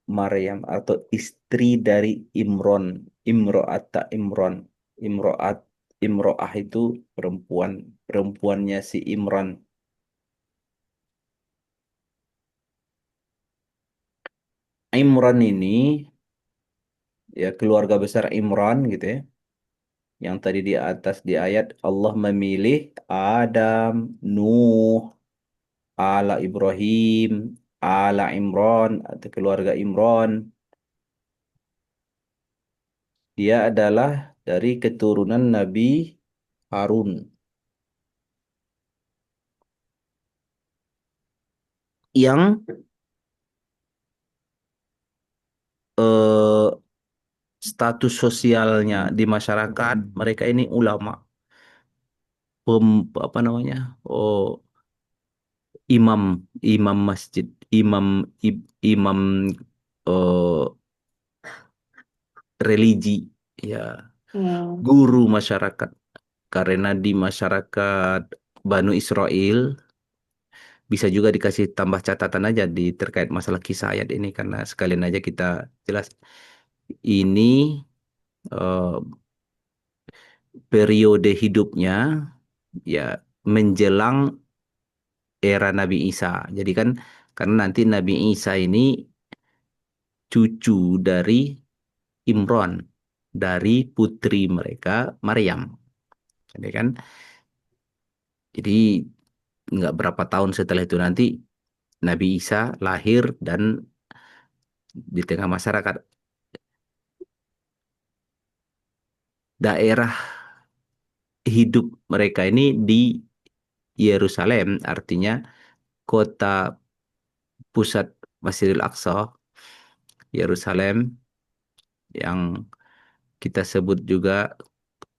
S1: Maryam atau istri dari Imron. Imro'ata Imron. Imro'at Imro'ah itu perempuan. Perempuannya si Imran. Imran ini ya keluarga besar Imran gitu ya. Yang tadi di atas di ayat Allah memilih Adam, Nuh, ala Ibrahim, ala Imran atau keluarga Imran. Dia adalah dari keturunan Nabi Harun yang eh, status sosialnya di masyarakat mereka ini ulama, apa namanya? Oh, imam, imam masjid, imam eh, religi, ya,
S3: Hmm.
S1: guru masyarakat. Karena di masyarakat Banu Israel bisa juga dikasih tambah catatan aja di terkait masalah kisah ayat ini karena sekalian aja kita jelas ini eh, periode hidupnya ya menjelang era Nabi Isa. Jadi kan karena nanti Nabi Isa ini cucu dari Imron dari putri mereka Maryam. Jadi kan jadi nggak berapa tahun setelah itu nanti Nabi Isa lahir dan di tengah masyarakat daerah hidup mereka ini di Yerusalem, artinya kota pusat Masjidil Aqsa, Yerusalem yang kita sebut juga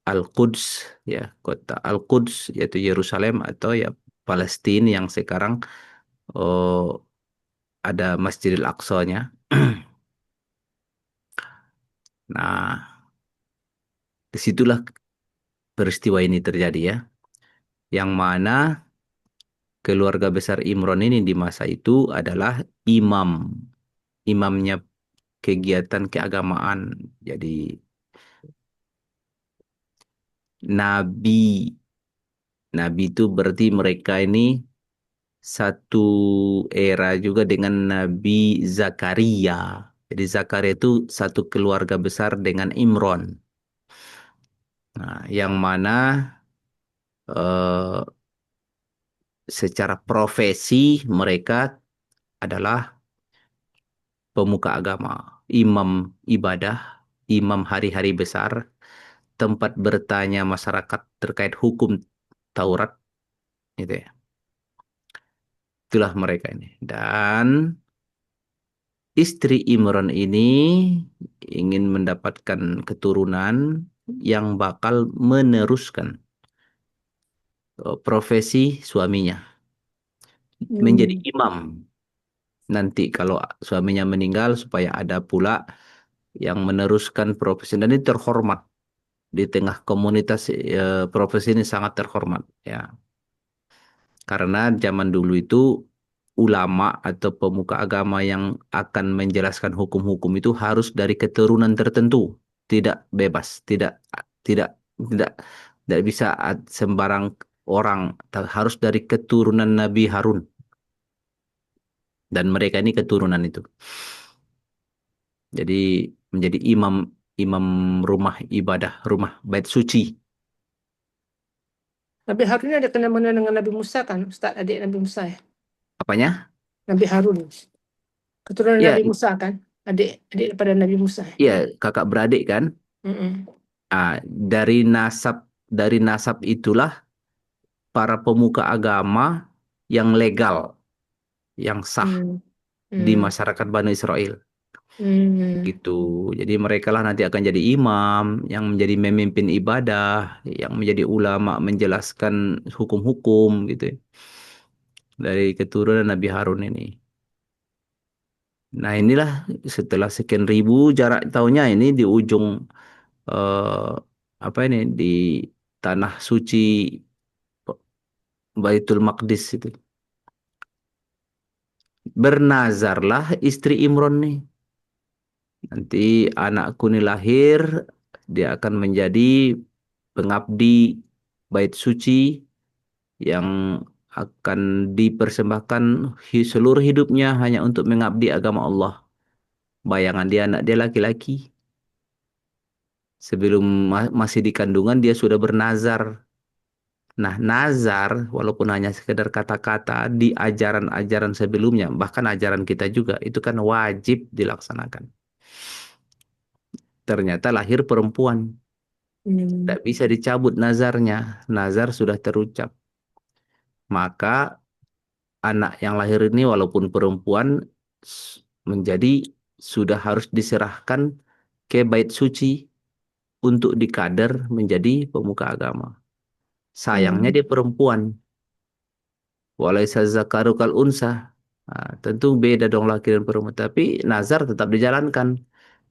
S1: Al-Quds, ya, kota Al-Quds yaitu Yerusalem atau ya Palestina yang sekarang oh, ada Masjidil Aqsa-nya. Nah, disitulah peristiwa ini terjadi ya, yang mana keluarga besar Imron ini di masa itu adalah imam, imamnya kegiatan keagamaan. Jadi nabi, nabi itu berarti mereka ini satu era juga dengan Nabi Zakaria. Jadi Zakaria itu satu keluarga besar dengan Imron. Nah, yang mana eh, secara profesi mereka adalah pemuka agama, imam ibadah, imam hari-hari besar, tempat bertanya masyarakat terkait hukum Taurat, gitu ya. Itulah mereka ini. Dan istri Imran ini ingin mendapatkan keturunan yang bakal meneruskan profesi suaminya menjadi
S3: Hmm.
S1: imam. Nanti kalau suaminya meninggal supaya ada pula yang meneruskan profesi dan ini terhormat di tengah komunitas profesi ini sangat terhormat ya. Karena zaman dulu itu ulama atau pemuka agama yang akan menjelaskan hukum-hukum itu harus dari keturunan tertentu, tidak bebas, tidak tidak Tidak tidak bisa sembarang orang, harus dari keturunan Nabi Harun, dan mereka ini keturunan itu. Jadi menjadi imam imam rumah ibadah, rumah bait suci.
S3: Nabi Harun ini ada kena-mena dengan Nabi Musa kan, Ustaz, adik Nabi Musa ya.
S1: Apanya?
S3: Nabi Harun, keturunan
S1: Ya,
S3: Nabi Musa kan, adik daripada Nabi Musa ya.
S1: ya, kakak beradik kan.
S3: Mm-mm.
S1: Dari nasab itulah para pemuka agama yang legal, yang sah
S3: Hmm.
S1: di
S3: Hmm.
S1: masyarakat Bani Israel.
S3: Hmm.
S1: Gitu. Jadi mereka lah nanti akan jadi imam, yang menjadi memimpin ibadah, yang menjadi ulama menjelaskan hukum-hukum gitu ya. Dari keturunan Nabi Harun ini. Nah, inilah setelah sekian ribu jarak tahunnya ini di ujung eh, apa ini, di tanah suci Baitul Maqdis itu. Bernazarlah istri Imron nih. Nanti anakku ini lahir, dia akan menjadi pengabdi bait suci yang akan dipersembahkan seluruh hidupnya hanya untuk mengabdi agama Allah. Bayangan dia, anak dia laki-laki. Sebelum masih di kandungan dia sudah bernazar. Nah, nazar walaupun hanya sekedar kata-kata di ajaran-ajaran sebelumnya, bahkan ajaran kita juga, itu kan wajib dilaksanakan. Ternyata lahir perempuan.
S3: Hmm.
S1: Tidak bisa dicabut nazarnya. Nazar sudah terucap. Maka anak yang lahir ini walaupun perempuan menjadi sudah harus diserahkan ke bait suci untuk dikader menjadi pemuka agama. Sayangnya
S3: Hmm.
S1: dia perempuan. Walaisa zakaru kal unsa. Nah, tentu beda dong laki dan perempuan. Tapi nazar tetap dijalankan.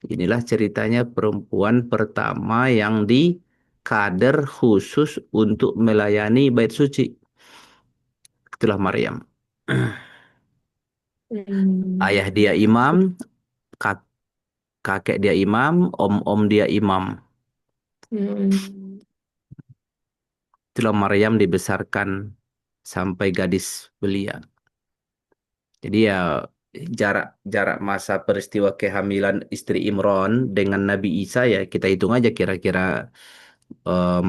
S1: Inilah ceritanya perempuan pertama yang dikader khusus untuk melayani bait suci. Itulah Maryam.
S3: Hmm.
S1: Ayah dia imam, kak- kakek dia imam, om-om dia imam.
S3: Hmm.
S1: Itulah Maryam dibesarkan sampai gadis belia. Jadi ya, jarak jarak masa peristiwa kehamilan istri Imron dengan Nabi Isa ya kita hitung aja kira-kira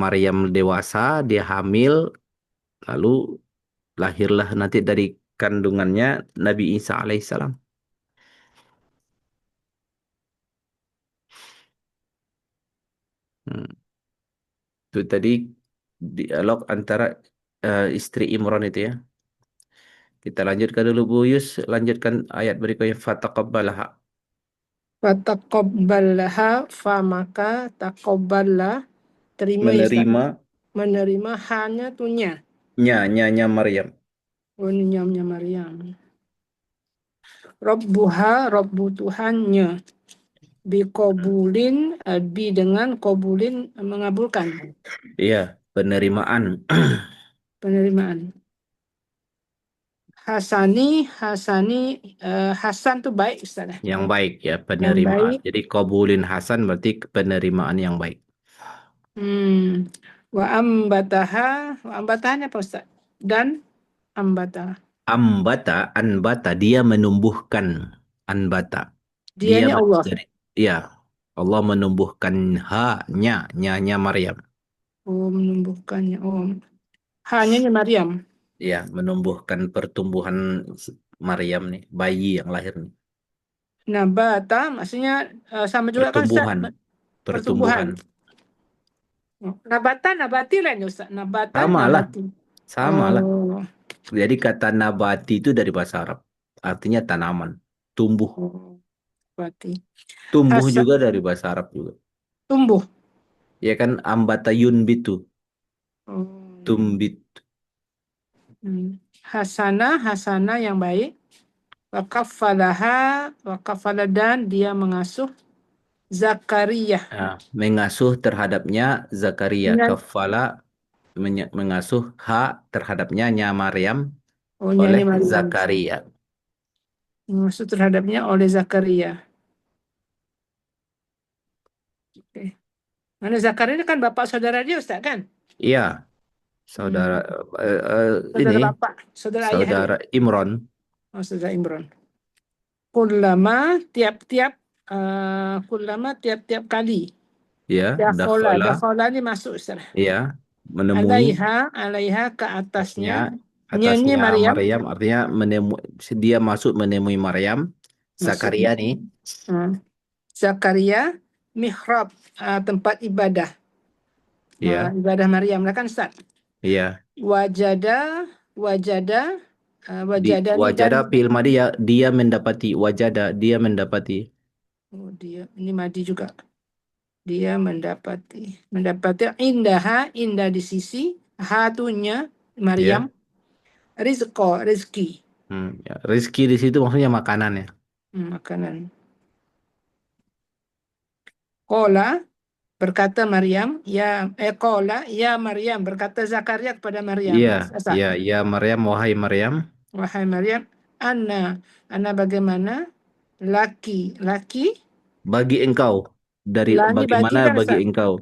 S1: Maryam dewasa, dia hamil, lalu lahirlah nanti dari kandungannya Nabi Isa alaihissalam. Hmm. Itu tadi dialog antara istri Imron itu ya. Kita lanjutkan dulu Bu Yus, lanjutkan ayat berikutnya fataqabbalaha.
S3: Fataqabbalaha fa maka taqabbala terima ya Ustaz.
S1: Menerima
S3: Menerima hanya tunya.
S1: nyanya Maryam.
S3: Oh, nyamnya Maryam. Rabbuha, Rabbu Tuhannya. Bikobulin, bi dengan kobulin mengabulkan
S1: Iya, penerimaan
S3: penerimaan. Hasani, Hasan tuh baik Ustaz.
S1: yang baik ya,
S3: Yang
S1: penerimaan.
S3: baik.
S1: Jadi qabulin hasan berarti penerimaan yang baik.
S3: Hmm. Wa ambatahnya apa Ustaz? Dan ambata.
S1: Anbata dia menumbuhkan. Anbata dia
S3: Dianya Allah.
S1: dari, ya, Allah menumbuhkan nyanya Maryam.
S3: Oh, menumbuhkannya. Oh, hanya Maryam.
S1: Ya, menumbuhkan pertumbuhan Maryam nih, bayi yang lahir nih.
S3: Nabata maksudnya sama juga kan Ustaz?
S1: Pertumbuhan,
S3: Pertumbuhan.
S1: pertumbuhan.
S3: Nabata, nabati lain ya Ustaz. Nabata,
S1: Sama lah,
S3: nabati.
S1: sama lah.
S3: Oh.
S1: Jadi kata nabati itu dari bahasa Arab, artinya tanaman, tumbuh.
S3: Oh, berarti
S1: Tumbuh
S3: Hasan
S1: juga dari bahasa Arab juga.
S3: tumbuh.
S1: Ya kan, ambata yunbitu,
S3: Oh, ya.
S1: tumbit.
S3: Hasanah yang baik. Wakafala dan dia mengasuh Zakaria.
S1: Nah, mengasuh terhadapnya Zakaria,
S3: Dengan
S1: kafala mengasuh terhadapnya nya Maryam oleh
S3: nyanyi Maryam.
S1: Zakaria.
S3: Mengasuh terhadapnya oleh Zakaria. Oke. Mana Zakaria ini kan bapak saudara dia Ustaz kan?
S1: Iya,
S3: Hmm.
S1: saudara
S3: Saudara
S1: ini
S3: bapak, saudara ayah dia.
S1: saudara Imron.
S3: Oh, saudara Imran. Kullama tiap-tiap kullama tiap-tiap kali.
S1: Ya,
S3: Dakhola,
S1: dakhala.
S3: dakhola ini masuk Ustaz.
S1: Iya, menemui
S3: Alaiha ke
S1: atasnya,
S3: atasnya. Nyanyi
S1: atasnya
S3: Maryam.
S1: Maryam, artinya dia masuk menemui Maryam.
S3: Masuk.
S1: Zakaria nih.
S3: Zakaria mihrab, tempat ibadah.
S1: Iya,
S3: Ibadah Maryam lah kan Ustaz.
S1: iya.
S3: Wajada
S1: Di
S3: wajadani
S1: wajada
S3: dan
S1: fi'il madi ya, dia mendapati. Wajada, dia mendapati.
S3: oh, dia ini madi juga. Dia mendapati indah di sisi hatunya Maryam
S1: Ya.
S3: rezeki
S1: Ya. Rizki di situ maksudnya makanan ya.
S3: makanan. Kola berkata Maryam, Kola ya Maryam berkata Zakaria kepada Maryam.
S1: Iya,
S3: Sasa,
S1: iya, ya Maryam, wahai Maryam,
S3: wahai Maryam, Ana bagaimana laki
S1: bagi engkau dari
S3: lani bagi
S1: bagaimana
S3: kan
S1: bagi
S3: Ustaz?
S1: engkau,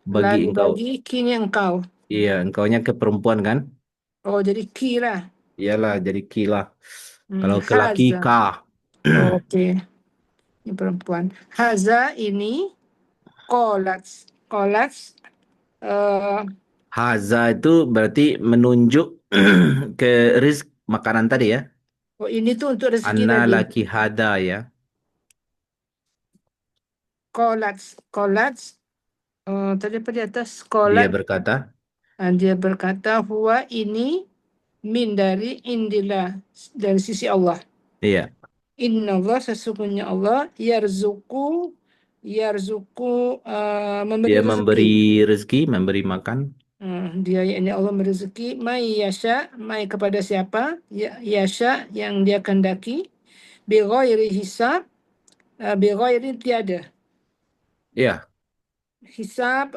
S1: bagi
S3: Lani
S1: engkau.
S3: bagi kini engkau.
S1: Iya, engkaunya ke perempuan kan?
S3: Oh jadi ki lah.
S1: Iyalah, jadi kila. Kalau ke laki
S3: Haza.
S1: ka.
S3: Oke. Ini perempuan. Haza ini kolats eh
S1: Haza itu berarti menunjuk ke makanan tadi ya.
S3: oh ini tuh untuk rezeki
S1: Anna
S3: tadi.
S1: laki hada ya.
S3: Kolats tadi apa di atas
S1: Dia berkata,
S3: dia berkata huwa ini min dari indilah dari sisi Allah.
S1: iya,
S3: Inna Allah sesungguhnya Allah yarzuku memberi
S1: dia
S3: rezeki.
S1: memberi rezeki, memberi makan.
S3: Dia ini Allah merezeki mai yasha mai kepada siapa yasha yang dia kehendaki bi ghairi hisab bi ghairi tiada
S1: Iya,
S3: hisab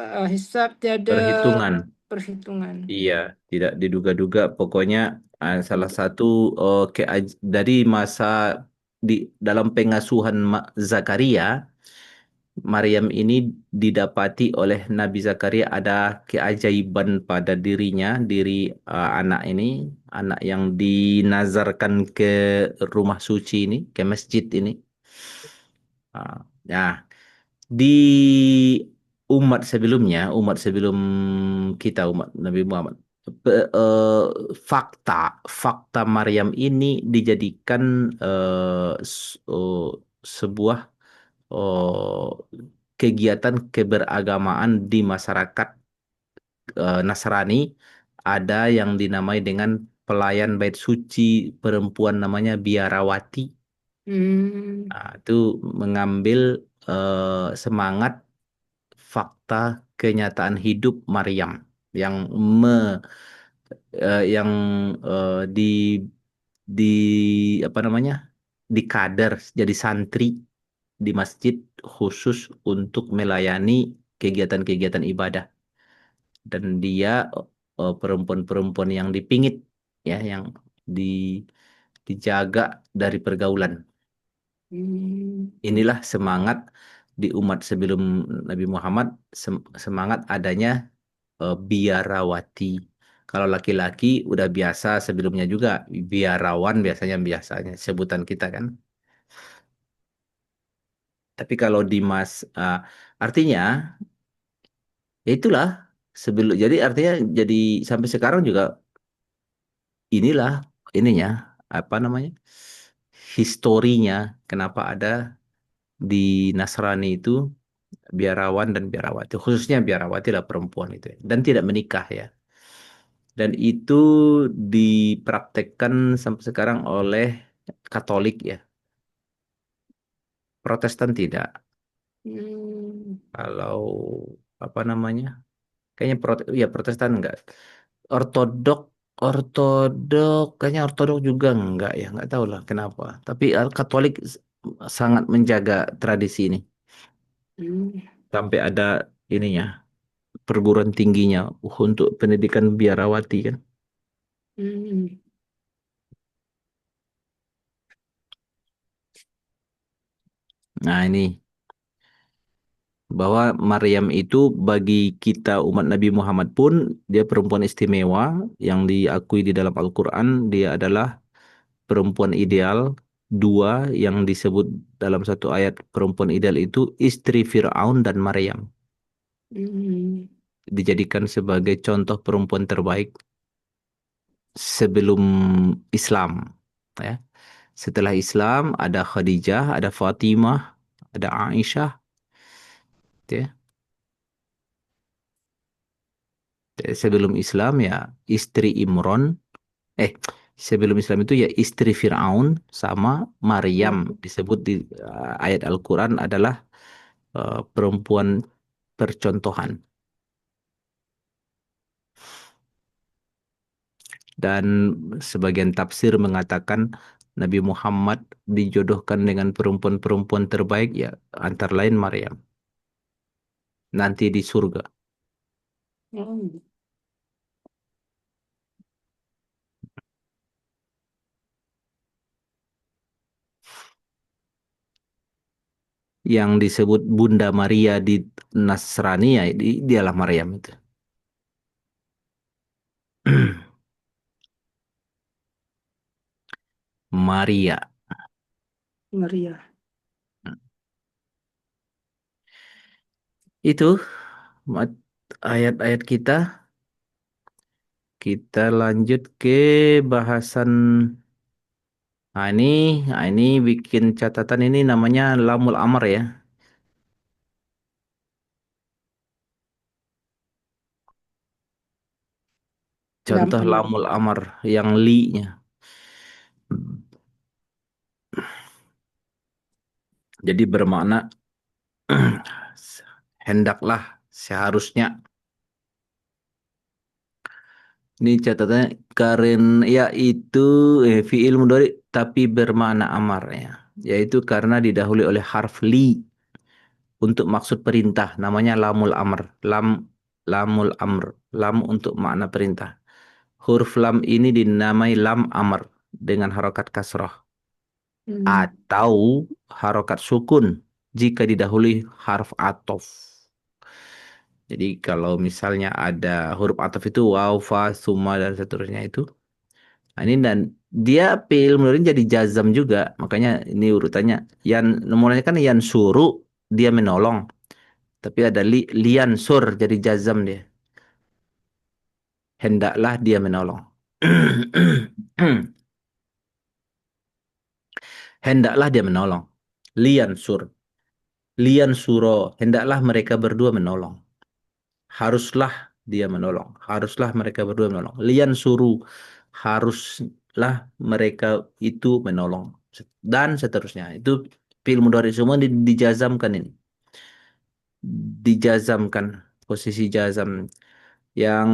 S3: tiada
S1: perhitungan.
S3: perhitungan.
S1: Iya, tidak diduga-duga. Pokoknya salah satu dari masa di dalam pengasuhan Zakaria, Maryam ini didapati oleh Nabi Zakaria ada keajaiban pada dirinya, diri anak ini, anak yang dinazarkan ke rumah suci ini, ke masjid ini. Ya, di umat sebelum kita, umat Nabi Muhammad, fakta fakta Maryam ini dijadikan sebuah eh, kegiatan keberagamaan di masyarakat Nasrani. Ada yang dinamai dengan pelayan bait suci perempuan namanya biarawati. Nah, itu mengambil semangat fakta kenyataan hidup Maryam yang me yang di di apa namanya dikader jadi santri di masjid khusus untuk melayani kegiatan-kegiatan ibadah, dan dia perempuan-perempuan yang dipingit ya, yang di dijaga dari pergaulan. Inilah semangat di umat sebelum Nabi Muhammad, semangat adanya biarawati. Kalau laki-laki udah biasa sebelumnya juga biarawan, biasanya sebutan kita kan. Tapi kalau artinya ya itulah sebelum, jadi artinya jadi sampai sekarang juga inilah ininya apa namanya historinya kenapa ada di Nasrani itu biarawan dan biarawati, khususnya biarawati lah perempuan itu ya. Dan tidak menikah ya. Dan itu dipraktekkan sampai sekarang oleh Katolik ya. Protestan tidak. Kalau apa namanya? Kayaknya ya Protestan enggak. Ortodok kayaknya ortodok juga enggak ya, enggak tahu lah kenapa. Tapi Katolik sangat menjaga tradisi ini. Sampai ada ininya, perguruan tingginya untuk pendidikan biarawati kan. Nah, ini bahwa Maryam itu bagi kita umat Nabi Muhammad pun dia perempuan istimewa yang diakui di dalam Al-Quran. Dia adalah perempuan ideal. Dua yang disebut dalam satu ayat perempuan ideal itu istri Fir'aun dan Maryam.
S3: Hmm.
S1: Dijadikan sebagai contoh perempuan terbaik sebelum Islam. Ya. Setelah Islam ada Khadijah, ada Fatimah, ada Aisyah. Ya. Sebelum Islam ya istri Imron. Sebelum Islam itu ya istri Fir'aun sama Maryam disebut di ayat Al-Quran adalah perempuan percontohan. Dan sebagian tafsir mengatakan Nabi Muhammad dijodohkan dengan perempuan-perempuan terbaik ya antara lain Maryam. Nanti di surga.
S3: Hmm.
S1: Yang disebut Bunda Maria di Nasrani ya dialah Maryam itu. Maria.
S3: Maria.
S1: Itu ayat-ayat kita. Kita lanjut ke bahasan. Nah ini bikin catatan ini namanya lamul amar ya.
S3: Lam
S1: Contoh
S3: amar.
S1: lamul amar yang li-nya. Jadi bermakna hendaklah, seharusnya. Ini catatannya karena yaitu fiil mudhari tapi bermakna amar ya. Yaitu karena didahului oleh harf li untuk maksud perintah namanya lamul amr. Lamul amr. Lam untuk makna perintah. Huruf lam ini dinamai lam amr dengan harokat kasrah
S3: Hmm.
S1: atau harokat sukun jika didahului harf atof. Jadi kalau misalnya ada huruf atof itu waw, fa, summa dan seterusnya itu. Nah, ini dan dia fi'il mudhari jadi jazam juga. Makanya ini urutannya. Yan nomornya kan yan suru dia menolong. Tapi ada lian sur jadi jazam dia. Hendaklah dia menolong. Hendaklah dia menolong. Lian sur. Lian suro. Hendaklah mereka berdua menolong. Haruslah dia menolong. Haruslah mereka berdua menolong. Lian suru. Haruslah mereka itu menolong. Dan seterusnya. Itu fi'il mudhari semua dijazamkan ini. Dijazamkan. Posisi jazam. Yang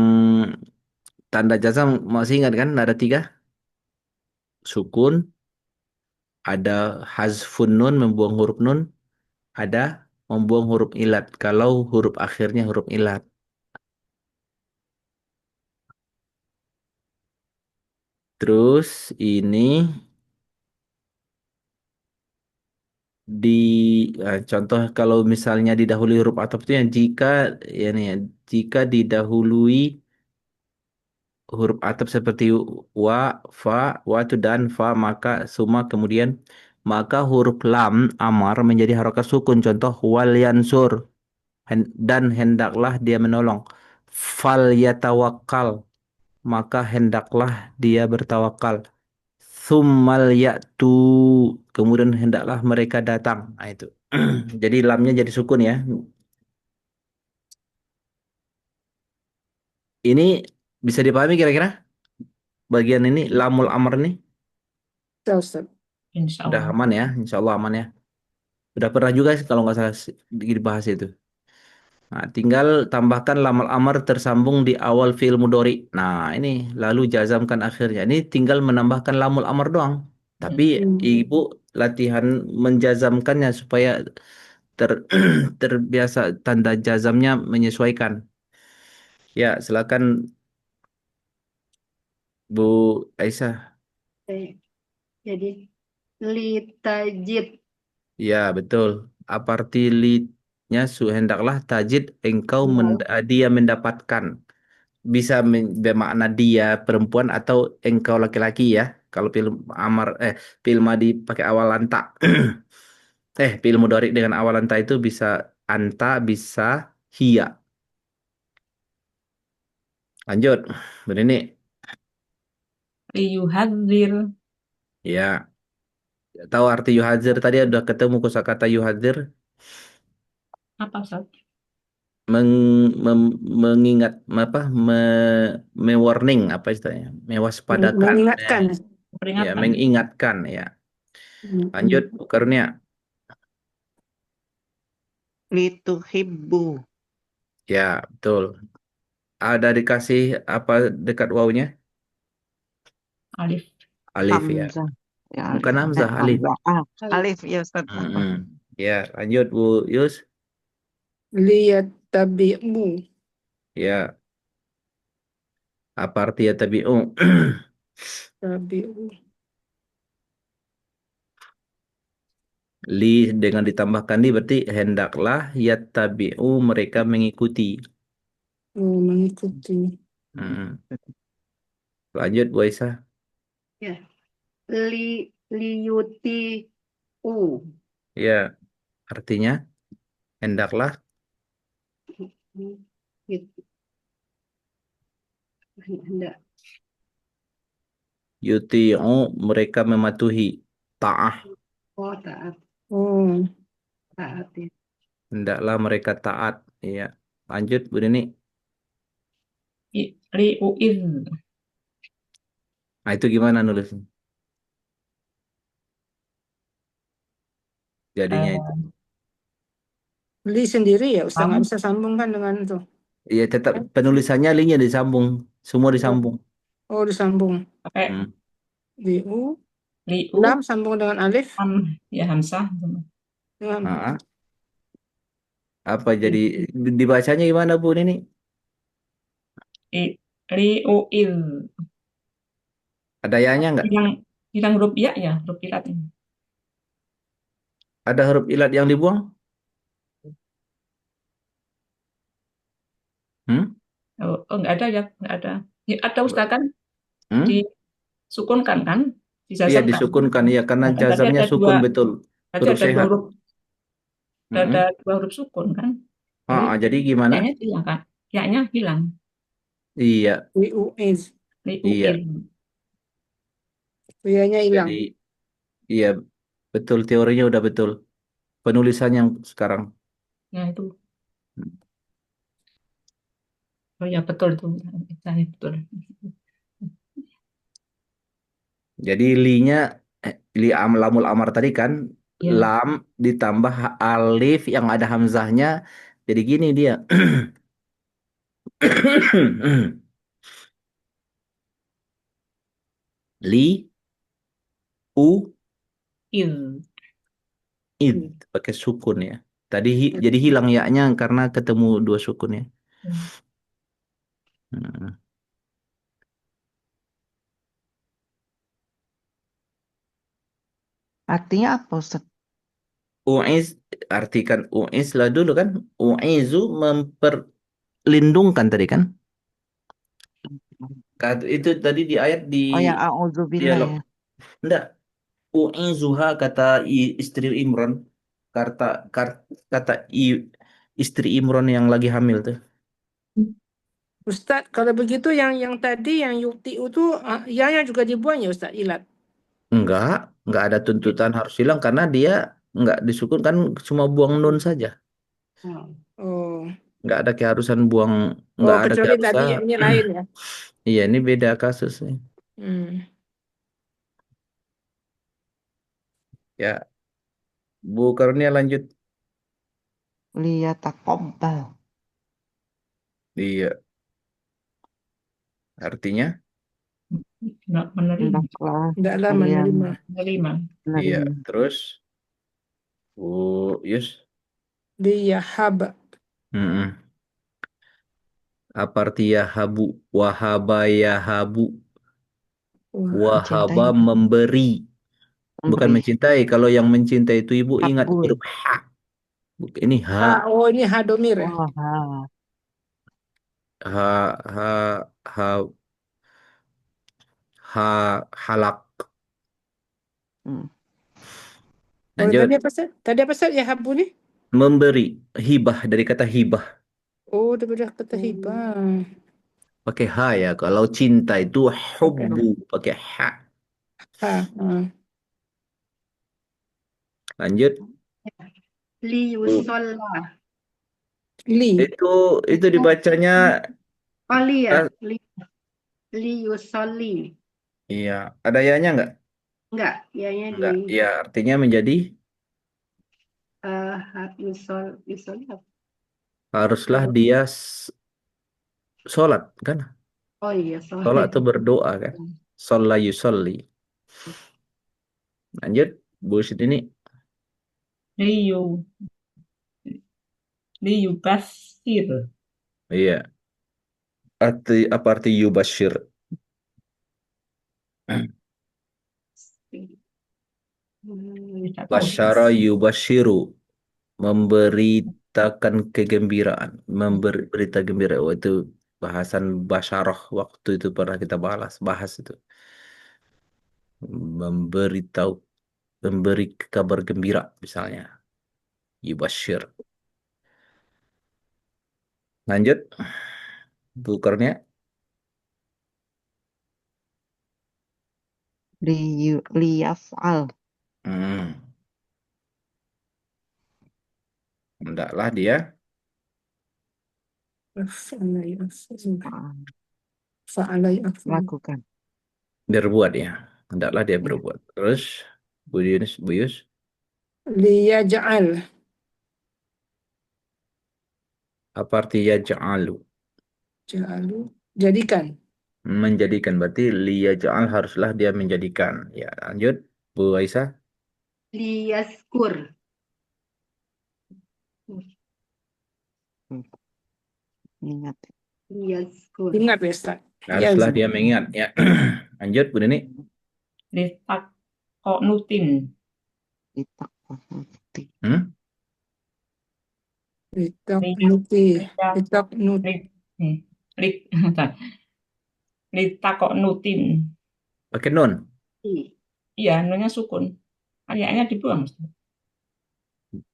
S1: tanda jazam masih ingat kan? Ada tiga. Sukun. Ada hazfun nun membuang huruf nun. Ada membuang huruf ilat. Kalau huruf akhirnya huruf ilat. Terus ini di contoh kalau misalnya didahului huruf ataf itu yang jika ya nih ya, jika didahului huruf ataf seperti wa, fa, wa itu dan fa maka summa kemudian maka huruf lam amar menjadi harokat sukun contoh wal yansur dan hendaklah dia menolong fal yatawakkal maka hendaklah dia bertawakal summal ya'tu kemudian hendaklah mereka datang. Nah itu. Jadi lamnya jadi sukun ya. Ini bisa dipahami kira-kira bagian ini lamul amr nih
S3: Ya, Ustaz.
S4: Insya
S1: udah
S4: Allah.
S1: aman ya, insya Allah aman ya. Udah pernah juga sih kalau nggak salah dibahas itu. Nah, tinggal tambahkan lamal amr tersambung di awal fi'il mudhari. Nah, ini lalu jazamkan akhirnya. Ini tinggal menambahkan lamul amr doang. Tapi
S3: Hmm.
S1: ibu latihan menjazamkannya supaya ter terbiasa tanda jazamnya menyesuaikan. Ya, silakan Bu Aisyah.
S5: Oke. Jadi litajid.
S1: Ya, betul. Aparti li hendaklah tajid engkau
S5: Wow.
S1: dia mendapatkan. Bisa bermakna dia perempuan atau engkau laki-laki ya. Kalau film film madi pakai awal anta. Film mudhari dengan awal anta itu bisa anta, bisa hiya. Lanjut. Begini.
S4: Liyuhadzir.
S1: Ya, tahu arti yuhadzir tadi udah ketemu kosakata yuhadzir
S4: Apa, Ustaz?
S1: mengingat apa warning apa istilahnya? Mewaspadakan.
S3: Mengingatkan.
S1: Ya,
S4: Peringatan.
S1: mengingatkan ya.
S3: Hmm.
S1: Lanjut, Bu Karunia.
S2: Lituhibbu.
S1: Ya, betul. Ada dikasih apa dekat wawunya?
S4: Alif.
S1: Alif ya.
S2: Hamzah. Ya,
S1: Bukan hamzah, alif.
S2: Hamzah. Alif ya Ustaz.
S1: Mm-mm. Ya, lanjut Bu Yus.
S3: Liyattabi'u.
S1: Ya, apa arti ya tabi'u?
S3: Tabi'u.
S1: Li dengan ditambahkan di berarti hendaklah yattabi'u mereka mengikuti.
S3: Oh, mengikuti.
S1: Mm-mm. Lanjut Bu Aisyah.
S5: Ya. Liyuti u.
S1: Ya, artinya hendaklah
S5: Gitu. Hendak.
S1: yuti'u mereka mematuhi. Ta'ah.
S5: Oh, taat.
S3: Oh,
S5: Taat ya.
S1: Hendaklah mereka taat. Iya. Lanjut Bu Nini.
S4: Liu'iz.
S1: Nah, itu gimana nulisnya? Jadinya itu.
S3: li sendiri ya Ustaz, nggak
S4: Lam.
S3: bisa sambungkan dengan itu.
S1: Iya, tetap penulisannya linknya disambung. Semua
S3: Oh,
S1: disambung.
S3: oh disambung.
S4: Pakai
S1: Hmm.
S3: Liu,
S4: liu.
S3: lam sambung dengan alif.
S4: Ya hamzah.
S3: Dengan
S1: Ah, apa jadi dibacanya gimana Bu Nini?
S4: Liu'iz.
S1: Ada ya-nya nggak?
S4: Hilang, hilang huruf ya, huruf ilat ini.
S1: Ada huruf ilat yang dibuang? Hmm?
S4: Oh, nggak ada ya, nggak ada. Ya, ada Ustaz kan
S1: Hmm?
S4: disukunkan kan,
S1: Iya
S4: disazamkan.
S1: disukunkan ya karena
S4: Nah, kan tadi
S1: jazamnya
S4: ada dua,
S1: sukun betul.
S4: tadi
S1: Huruf
S4: ada dua
S1: sehat.
S4: huruf, ada
S1: Hmm.
S4: dua huruf sukun kan. Jadi
S1: Jadi gimana?
S4: ya-nya hilang kan, ya-nya hilang.
S1: Iya,
S3: liu is.
S1: iya.
S4: Liu'iz.
S3: Nya hilang.
S1: Jadi iya betul teorinya udah betul. Penulisan yang sekarang.
S4: Ya itu, oh ya betul tuh, saya betul.
S1: Jadi li-nya lamul amar tadi kan
S4: Ya,
S1: lam ditambah alif yang ada hamzahnya. Jadi gini dia. Li u
S4: iz.
S1: id pakai sukun ya. Tadi jadi hilang ya-nya karena ketemu dua sukun ya. Hmm.
S2: Artinya apa Ustaz?
S1: Uiz artikan uiz lah dulu kan. Uizu memperlindungkan tadi kan. Itu tadi di ayat di
S2: Oh yang a'udzubillah
S1: dialog.
S2: ya.
S1: Enggak. Uizuha kata istri Imron. Kata kata istri Imron yang lagi hamil tuh.
S3: Ustaz, kalau begitu yang tadi yang yukti itu ya juga dibuang ya Ustaz, ilat.
S1: Enggak ada tuntutan harus hilang karena dia enggak disukun kan cuma buang nun saja.
S5: Oh.
S3: Oh,
S1: Enggak ada keharusan buang,
S3: oh
S1: enggak ada
S3: kecuali tadi
S1: keharusan.
S3: ini lain ya.
S1: Iya, ini beda kasus nih.
S3: Hmm.
S1: Ya, Bu Karunia lanjut.
S2: Liyataqabbal.
S1: Iya, artinya
S4: Nggak menerima,
S2: Hendaklah
S3: Tidaklah
S2: kalian
S3: menerima.
S4: menerima.
S1: iya.
S2: menerima.
S1: Terus Bu Yus.
S3: Liyahab.
S1: Mm-mm. Apa arti yahabu? Wahaba yahabu.
S3: Wah,
S1: Wahaba
S2: Mencintai,
S1: memberi. Bukan
S2: memberi.
S1: mencintai. Kalau yang mencintai itu ibu ingat
S2: Kabul.
S1: huruf ha. Ini
S3: Ha, oh ini ha domir ya.
S2: Oh, ha.
S1: ha ha ha ha halak.
S2: Hmm.
S3: Oh,
S1: Lanjut.
S3: tadi apa Ustaz? Ya habu nih?
S1: Memberi, hibah, dari kata hibah.
S3: Oh, daripada kata hibah.
S1: Pakai ha ya. Kalau cinta itu
S3: Oke.
S1: hubbu, pakai ha.
S3: Ha, ha.
S1: Lanjut.
S5: Liyusolla.
S3: Li.
S1: Itu dibacanya
S5: Oh, li ya.
S1: ah,
S5: Liyusolli.
S1: iya, ada ya-nya enggak?
S5: Enggak, ianya di
S1: Enggak. Ya, artinya menjadi
S5: yusol apa?
S1: haruslah dia sholat kan?
S5: Oh iya,
S1: Sholat
S5: sorry.
S1: atau berdoa kan? Sholla yusolli. Lanjut, Bu ini.
S4: Liyu liyubashir.
S1: Iya. Apa arti yubashir?
S4: Tidak tahu.
S1: Basyara yubashiru. Memberitakan kegembiraan. Memberi berita gembira. Oh, itu bahasan basyarah waktu itu pernah kita bahas itu. Memberitahu, memberi kabar gembira misalnya. Yubashir. Lanjut, bukurnya.
S2: Liyaf'al.
S1: Hmm. Hendaklah dia
S3: Fa'ala yaf'al.
S2: Ah,
S3: Fa'ala yaf'al.
S2: lakukan.
S1: berbuat ya. Hendaklah dia
S2: Ya.
S1: berbuat. Terus, Bu Yus,
S3: Liyaj'al.
S1: apa arti yaj'alu?
S3: Ja'alu. Jadikan.
S1: Menjadikan, berarti liyaj'al haruslah dia menjadikan. Ya, lanjut, Bu Aisyah.
S5: Liyaskur.
S2: Hmm. Ingat.
S5: Liyaskur.
S3: Ingat ya Ustaz.
S1: Haruslah
S3: Yazm.
S1: dia mengingat ya. Lanjut, Bu Nini.
S4: Litakonutin.
S2: Ditakwanuti.
S1: Hmm?
S3: Litaknuti.
S4: Lita-
S3: Litaknuti.
S4: Lit, nih, lit, bentar. Litakonutin.
S1: Pakai nun.
S4: Iya, nunnya sukun. Ayaknya dibuang. Ustaz.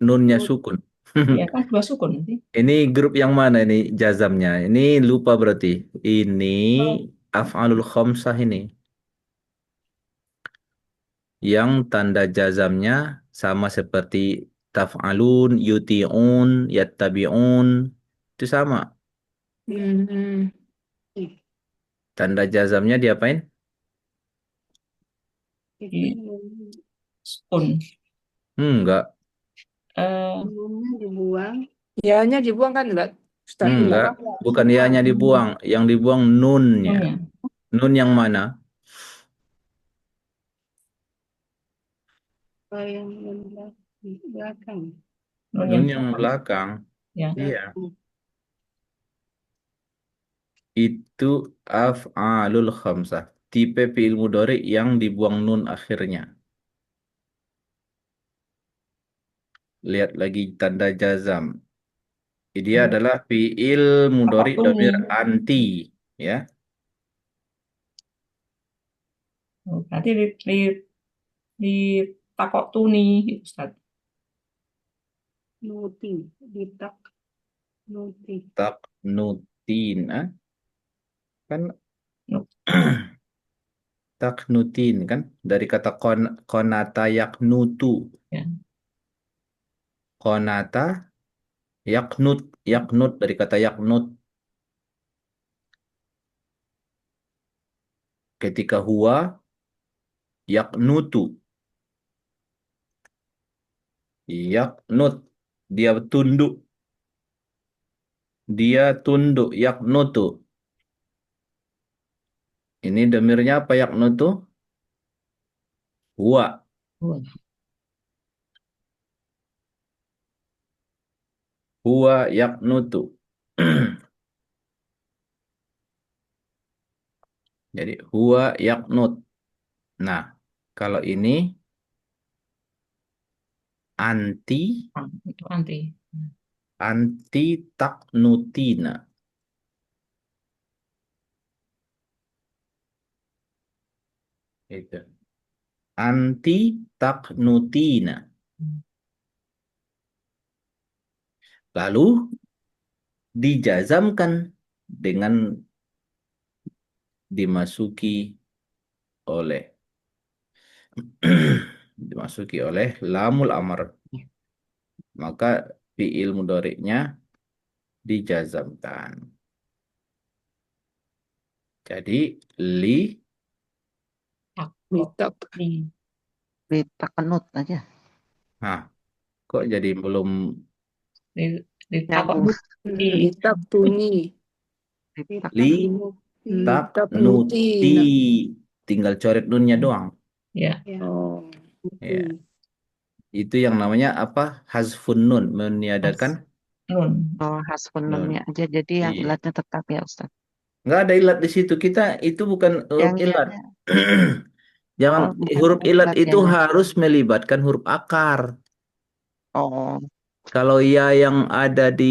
S1: Nunnya
S5: Nut.
S1: sukun.
S4: Iya kan dua sukun nanti.
S1: Ini grup yang mana ini jazamnya? Ini lupa berarti. Ini af'alul khamsah ini. Yang tanda jazamnya sama seperti taf'alun, yuti'un, yattabi'un. Itu sama.
S3: Hmm.
S1: Tanda jazamnya diapain?
S5: Itu
S4: Sukun.
S1: Enggak.
S5: nunnya dibuang.
S3: Ya-nya dibuang kan enggak? Ustaz, enggak.
S1: Enggak. Bukan ianya dibuang. Yang dibuang nunnya.
S4: Nunnya.
S1: Nun yang mana?
S5: Oh, yang belakang.
S4: Nun
S1: Nun
S4: yang
S1: yang belakang.
S4: ya.
S1: Iya. Itu af'alul khamsah. Tipe fi'il mudhari yang dibuang nun akhirnya. Lihat lagi tanda jazam. Dia adalah fi'il mudhari
S4: Takotuni.
S1: dhamir anti. Ya.
S4: Oh, berarti litakotuni, Ustaz.
S5: Nuti. Ditak. Nuti.
S1: Tak nutin. Kan
S4: Nu-
S1: tak nutin kan. Dari kata konata yaknutu.
S4: Ya.
S1: Konata yaknut. Yaknut dari kata yaknut. Ketika huwa yaknutu. Yaknut. Dia tunduk. Dia tunduk. Yaknutu. Ini damirnya apa yaknutu? Huwa.
S4: Oh,
S1: Huwa yaknutu. Jadi huwa yaknut. Nah, kalau ini Anti,
S4: Itu anti.
S1: anti taknutina. Itu. Anti taknutina. Lalu dijazamkan dengan dimasuki oleh dimasuki oleh lamul amar. Maka fiil mudhari'nya dijazamkan. Jadi li
S3: Litak.
S2: Ditakenut aja.
S1: nah kok jadi belum
S2: Nyambung.
S3: Litak tuni.
S1: li
S5: Ditakenuti.
S1: tak
S3: Tak
S1: nuti
S3: nuti.
S1: tinggal coret nunnya doang.
S4: Ya.
S5: Ya.
S3: Oh.
S1: Ya. Itu yang namanya apa? Hazfun nun, meniadakan
S4: Nun.
S2: Oh, hasfun
S1: nun.
S2: nunnya aja. Jadi yang
S1: Iya.
S2: ilatnya tetap ya Ustaz.
S1: Nggak ada ilat di situ. Kita itu bukan huruf
S2: Yang
S1: ilat.
S2: ianya,
S1: Jangan
S2: bukan
S1: huruf ilat
S2: ilat
S1: itu
S2: yang
S1: harus melibatkan huruf akar.
S2: oh,
S1: Kalau ya yang ada di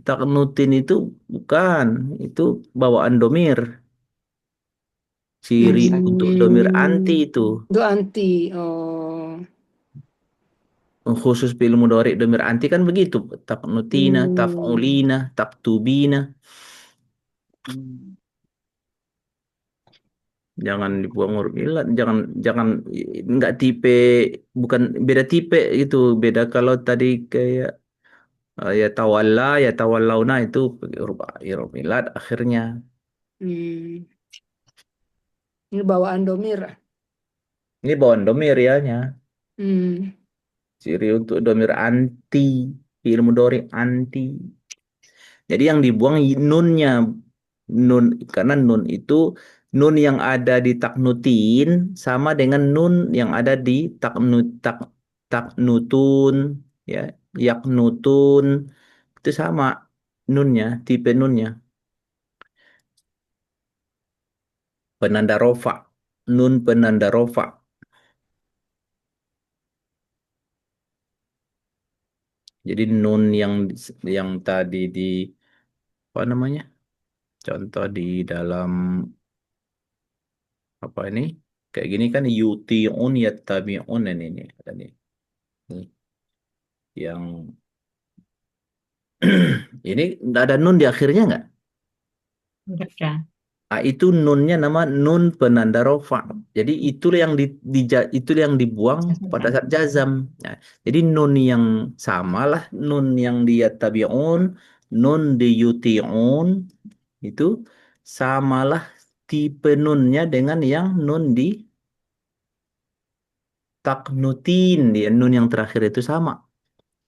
S1: taknutin itu bukan, itu bawaan domir. Ciri
S2: bisa.
S1: untuk domir anti itu.
S3: Itu anti. Oh.
S1: Khusus fi'il mudhari domir anti kan begitu. Taknutina, taf'ulina, taktubina.
S2: Hmm.
S1: Jangan dibuang huruf ilat, jangan jangan nggak tipe, bukan beda tipe gitu. Beda kalau tadi kayak ya tawalla, ya tawallauna itu huruf ilat akhirnya.
S3: Hmm. Ini bawaan domir.
S1: Ini bawaan domir ya.
S3: Hmm.
S1: Ciri untuk domir anti, fi'il mudhari anti. Jadi yang dibuang nunnya, nun karena nun itu nun yang ada di taknutin sama dengan nun yang ada di taknutun, ya, yaknutun itu sama nunnya, tipe nunnya. Penanda rofa, nun penanda rofa. Jadi nun yang tadi di apa namanya? Contoh di dalam apa ini? Kayak gini kan yuti'un yattabi'un ini ada nih. Nih, yang ini nggak ada nun di akhirnya nggak?
S4: Enggak ada.
S1: Ah, itu nunnya nama nun penanda rofa. Jadi itulah yang itulah yang dibuang pada saat jazam. Nah, jadi nun yang samalah nun yang di yattabi'un, nun di yuti'un itu samalah tipe nunnya dengan yang nun di taknutin, dia nun yang terakhir itu sama.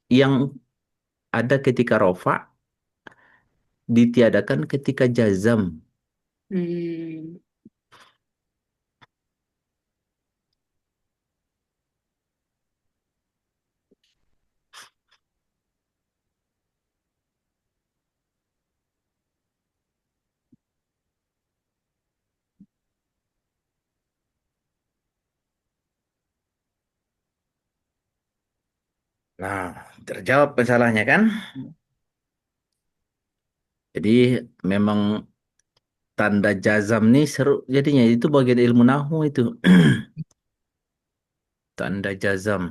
S1: Yang ada ketika rofa ditiadakan ketika jazam.
S3: Hmm.
S1: Nah, terjawab masalahnya kan? Jadi memang tanda jazam nih seru jadinya itu bagian ilmu nahu itu. Tanda jazam.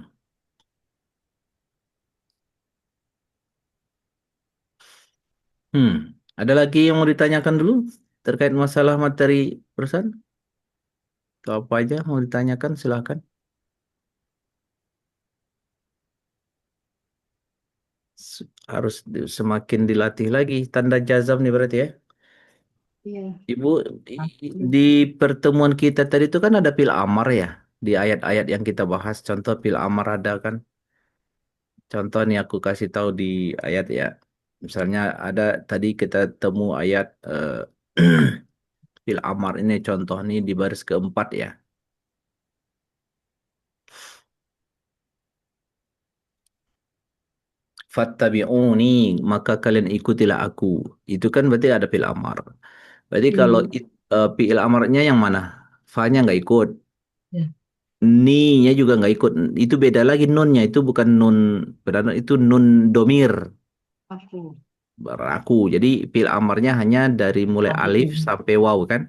S1: Hmm, ada lagi yang mau ditanyakan dulu terkait masalah materi perusahaan? Atau apa aja mau ditanyakan silahkan. Harus semakin dilatih lagi tanda jazam nih berarti ya.
S5: Iya.
S1: Ibu, di pertemuan kita tadi itu kan ada pil amar ya. Di ayat-ayat yang kita bahas, contoh pil amar ada kan. Contoh nih aku kasih tahu di ayat ya. Misalnya ada tadi kita temu ayat pil amar ini contoh nih di baris keempat ya. Fattabi'uni, maka kalian ikutilah aku. Itu kan berarti ada pil amar. Berarti kalau
S3: Hmm.
S1: fiil amarnya yang mana? Fa-nya nggak ikut.
S4: Ya.
S1: Ni-nya juga nggak ikut. Itu beda lagi nunnya. Itu bukan nun. Itu nun domir.
S5: Aku.
S1: Beraku. Jadi fil amarnya hanya dari mulai alif
S4: Tabi'un.
S1: sampai waw kan.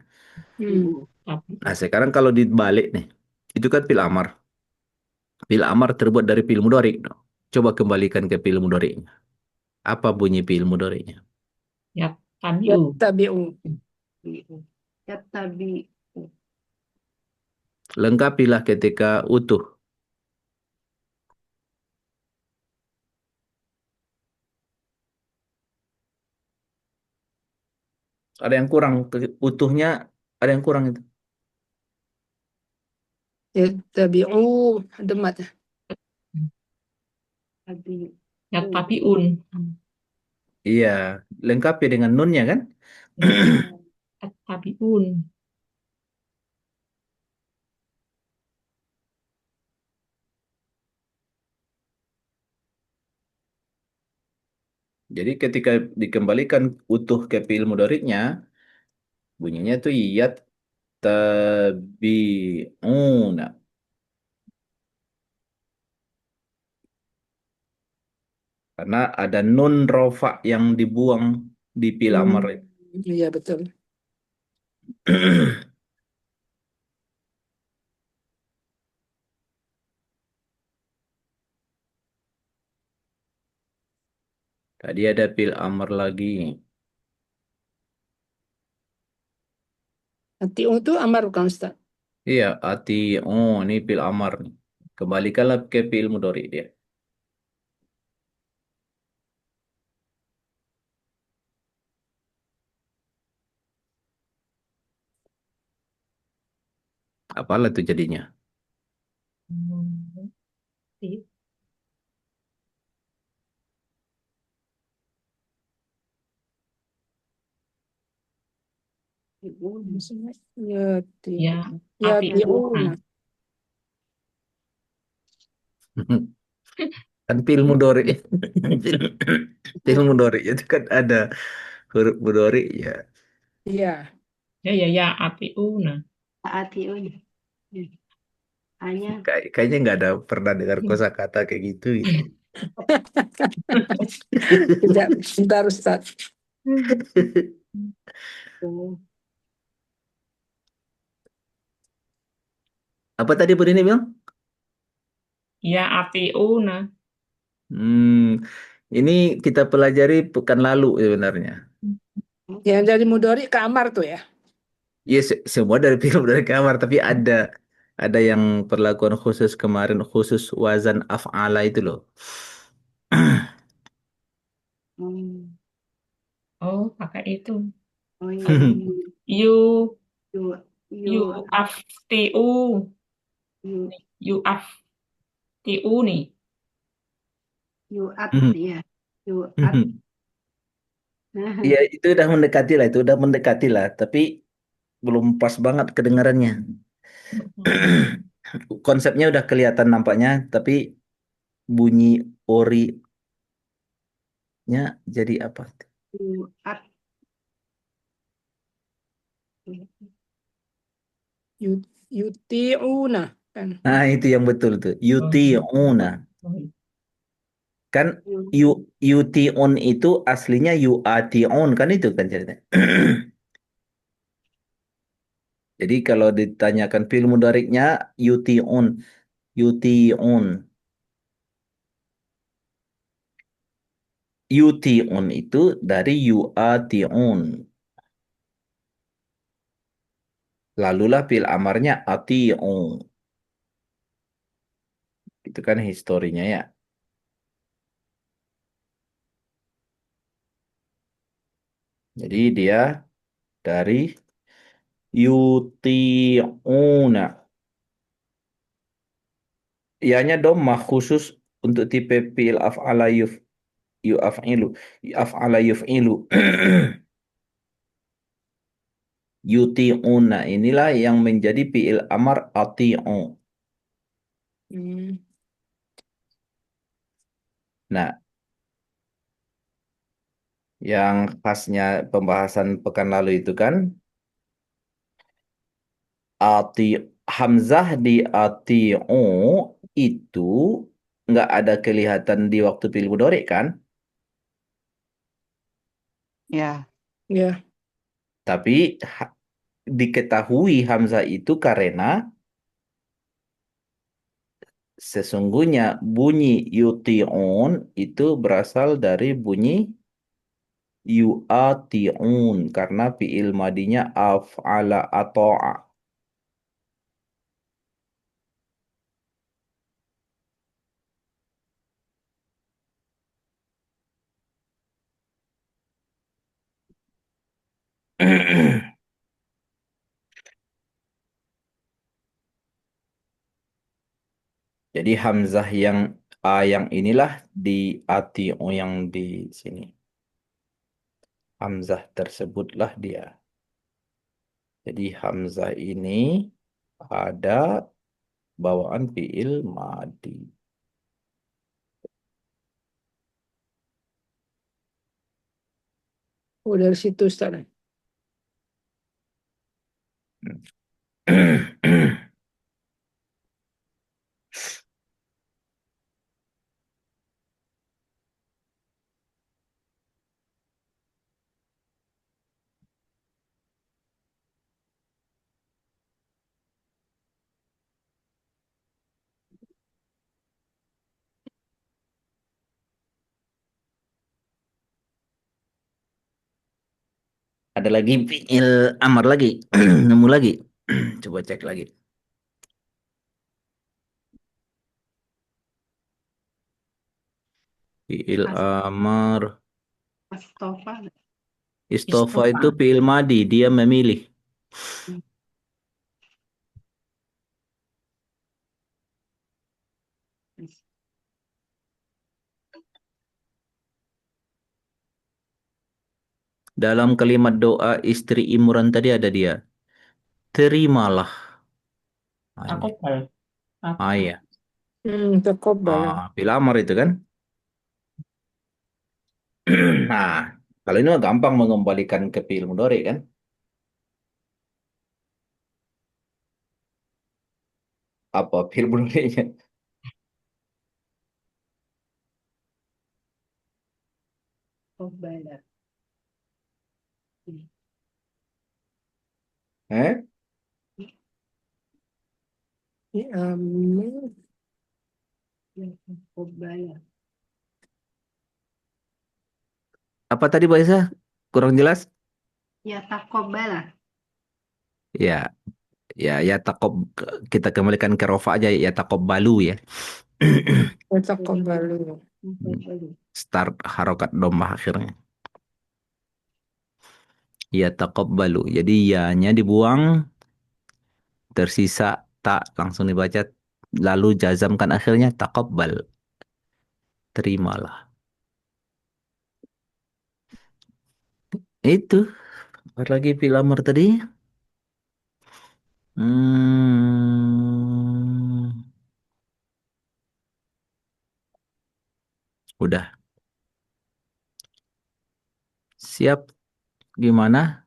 S3: Hmm.
S1: Nah,
S4: Tabi'un.
S1: sekarang kalau dibalik nih. Itu kan fil amar. Fil amar terbuat dari fil mudhari. Coba kembalikan ke fil mudhari'nya. Apa bunyi fil mudhari'nya?
S4: Ya, tabi'u.
S3: Yattabi'u.
S5: Yattabi.
S1: Lengkapilah ketika utuh. Ada yang kurang. Utuhnya ada yang kurang itu.
S3: Yattabi'u. Ada mat.
S5: Tabi.
S4: Ya, tabi'un.
S1: Iya. Lengkapi dengan nunnya kan.
S4: Ya, tabi'un.
S1: Jadi ketika dikembalikan utuh ke fi'il mudhari'nya, bunyinya tuh yattabi'una. Karena ada nun rofa yang dibuang di fi'il amar itu.
S3: Iya betul.
S1: Tadi ada fi'il amar lagi.
S3: Ati'u itu amar kan Ustaz?
S1: Iya, ini fi'il amar nih. Kembalikanlah ke fi'il mudhari dia. Apalah itu jadinya?
S4: Hmm.
S3: Yati.
S4: Ya,
S3: Yati'una.
S4: tabi'una.
S1: Kan fi'il mudhari. Fi'il mudhari itu kan ada huruf mudhari ya.
S3: Iya.
S4: Ya, tabi'una.
S5: Taatiun. Hanya.
S1: Kayaknya nggak ada pernah dengar kosakata kayak gitu.
S3: Tidak, sebentar Ustaz.
S5: Oh.
S1: Apa tadi Bu Dini bilang?
S4: Ya, tabi'una.
S1: Ini kita pelajari pekan lalu sebenarnya.
S3: Yang dari mudori ke amar tuh ya.
S1: Ya semua dari film dari kamar, tapi ada yang perlakuan khusus kemarin khusus wazan af'ala itu loh.
S5: Hmm.
S4: Oh, pakai itu.
S5: Oh iya ini.
S4: Yu,
S5: Yu.
S4: yu
S5: Yu.
S4: aftiu.
S5: Yu.
S4: Yu aftiu nih.
S5: Yu at ya. Yu at.
S1: Iya itu udah mendekati lah, itu udah mendekati lah, tapi belum pas banget kedengarannya. Konsepnya udah kelihatan nampaknya, tapi bunyi orinya jadi apa?
S5: Yu at.
S3: Yuti'una kan.
S1: Nah itu yang betul tuh.
S4: Oh,
S1: Yuti'una.
S4: oh,
S1: Kan
S5: Yu.
S1: yuti'un itu aslinya yu'ati'un kan itu kan ceritanya. Jadi kalau ditanyakan fi'il mudhari'nya yuti'un, yuti'un. Yuti'un itu dari yu'ati'un. Lalulah fi'il amarnya ati'u. Itu kan historinya ya. Jadi dia dari yuti'una. Ianya dhammah khusus untuk tipe fi'il af'ala yu'af'ilu. Af'ala yuf'ilu. Yuti'una inilah yang menjadi fi'il amar ati'u.
S3: Hmm.
S1: Nah, yang khasnya pembahasan pekan lalu itu kan Hamzah di ati'u itu nggak ada kelihatan di waktu fi'il mudhari kan?
S2: Ya,
S3: Ya.
S1: Tapi diketahui Hamzah itu karena sesungguhnya bunyi yuti'un itu berasal dari bunyi yu'ati'un karena fi'il madinya af'ala ata'a. Jadi Hamzah yang A yang inilah di ati'u yang di sini. Hamzah tersebutlah dia. Jadi Hamzah ini ada bawaan fi'il madi.
S3: Oh, dari situ Ustaz.
S1: Ada lagi fi'il amar lagi. Nemu lagi. Coba cek lagi. Fi'il amar.
S5: Astofa.
S1: Istofa
S4: Istofa.
S1: itu fi'il madi. Dia memilih. Dalam kalimat doa istri Imran tadi ada dia. Terimalah. Ah, ini.
S4: Takobal.
S1: Ah, iya.
S3: Taqabbal.
S1: Fi'il amar itu kan. Nah, kalau ini mah gampang mengembalikan ke fi'il mudhari kan. Apa fi'il mudhari'nya?
S5: Kobala.
S1: Eh?
S3: Ya, amin.
S5: Ya, Kobala.
S1: Apa tadi Mbak Isa? Kurang jelas?
S5: Ya, takobala.
S1: Ya, ya takob kita kembalikan ke rofa aja ya balu ya.
S3: Taqabbalu.
S5: Kobala.
S1: Start harokat domah akhirnya. Ya balu. Jadi ya-nya dibuang, tersisa tak langsung dibaca lalu jazamkan akhirnya taqabbal. Terimalah. Itu. Apa lagi fi'il amr tadi? Hmm, udah. Siap. Gimana?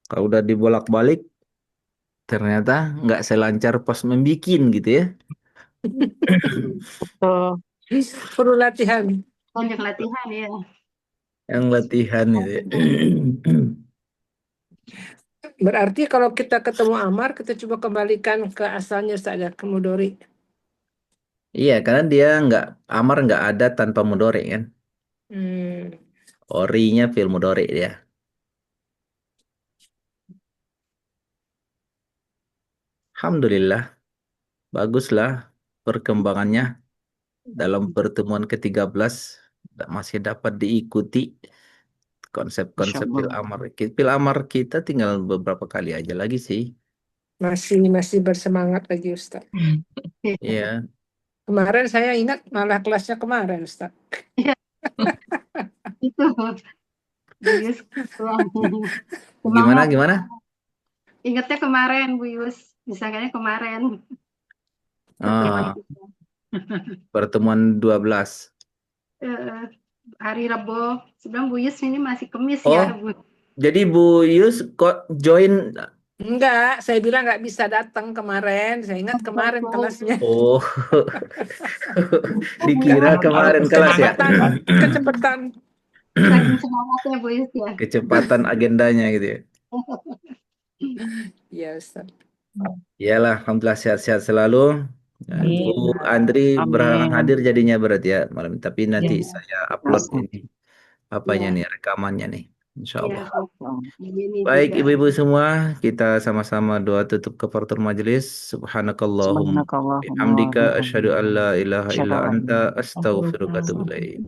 S1: Kalau udah dibolak-balik, ternyata nggak selancar pas membikin gitu ya.
S2: betul.
S3: Perlu latihan.
S5: Banyak latihan ya.
S1: Yang latihan gitu ya.
S3: Berarti kalau kita ketemu amar, kita coba kembalikan ke asalnya Ustaz ya, ke mudhari.
S1: Iya, karena dia nggak amar nggak ada tanpa mudhari kan.
S3: Hmm.
S1: Orinya fi'il mudhari dia. Alhamdulillah, baguslah perkembangannya dalam pertemuan ke-13 masih dapat diikuti
S2: Masya
S1: konsep-konsep
S2: Allah.
S1: fil amar. Fil amar kita tinggal beberapa kali aja lagi sih.
S3: Masih bersemangat lagi Ustaz.
S1: Iya.
S3: Kemarin saya ingat malah kelasnya kemarin Ustaz.
S5: Itu. Bu Yus.
S1: Gimana
S5: Semangat.
S1: gimana?
S5: Ingatnya kemarin, Bu Yus. Misalnya kemarin. Pertemuan
S1: Ah,
S5: kita.
S1: pertemuan 12.
S5: Eh, hari Rabu. Sebenarnya Bu Yus ini masih kemis
S1: Oh,
S5: ya, Bu.
S1: jadi Bu Yus kok join
S3: Enggak, saya bilang nggak bisa datang kemarin. Saya ingat kemarin kelasnya.
S1: Oh, dikira kemarin kelas ya.
S3: Kecepatan.
S5: Saking semangatnya Bu Yus ya.
S1: Kecepatan agendanya gitu ya.
S3: Iya, Ustaz.
S1: Iyalah, alhamdulillah sehat-sehat selalu. Nah, Bu Andri berhalangan hadir jadinya berat ya malam ini. Tapi nanti
S4: Ya.
S1: saya upload ini apanya
S5: Ya.
S1: nih, rekamannya nih, insya
S5: Ya,
S1: Allah.
S5: Bu. Ini
S1: Baik
S5: juga.
S1: ibu-ibu semua, kita sama-sama doa tutup kafaratul majelis. Subhanakallahumma
S2: Subhanakallahumma wa
S1: bihamdika
S2: bihamdika.
S1: asyhadu an la ilaha
S2: Asyhadu
S1: illa
S2: an la
S1: anta
S2: ilaha illa anta.
S1: astaghfiruka wa atubu ilaik.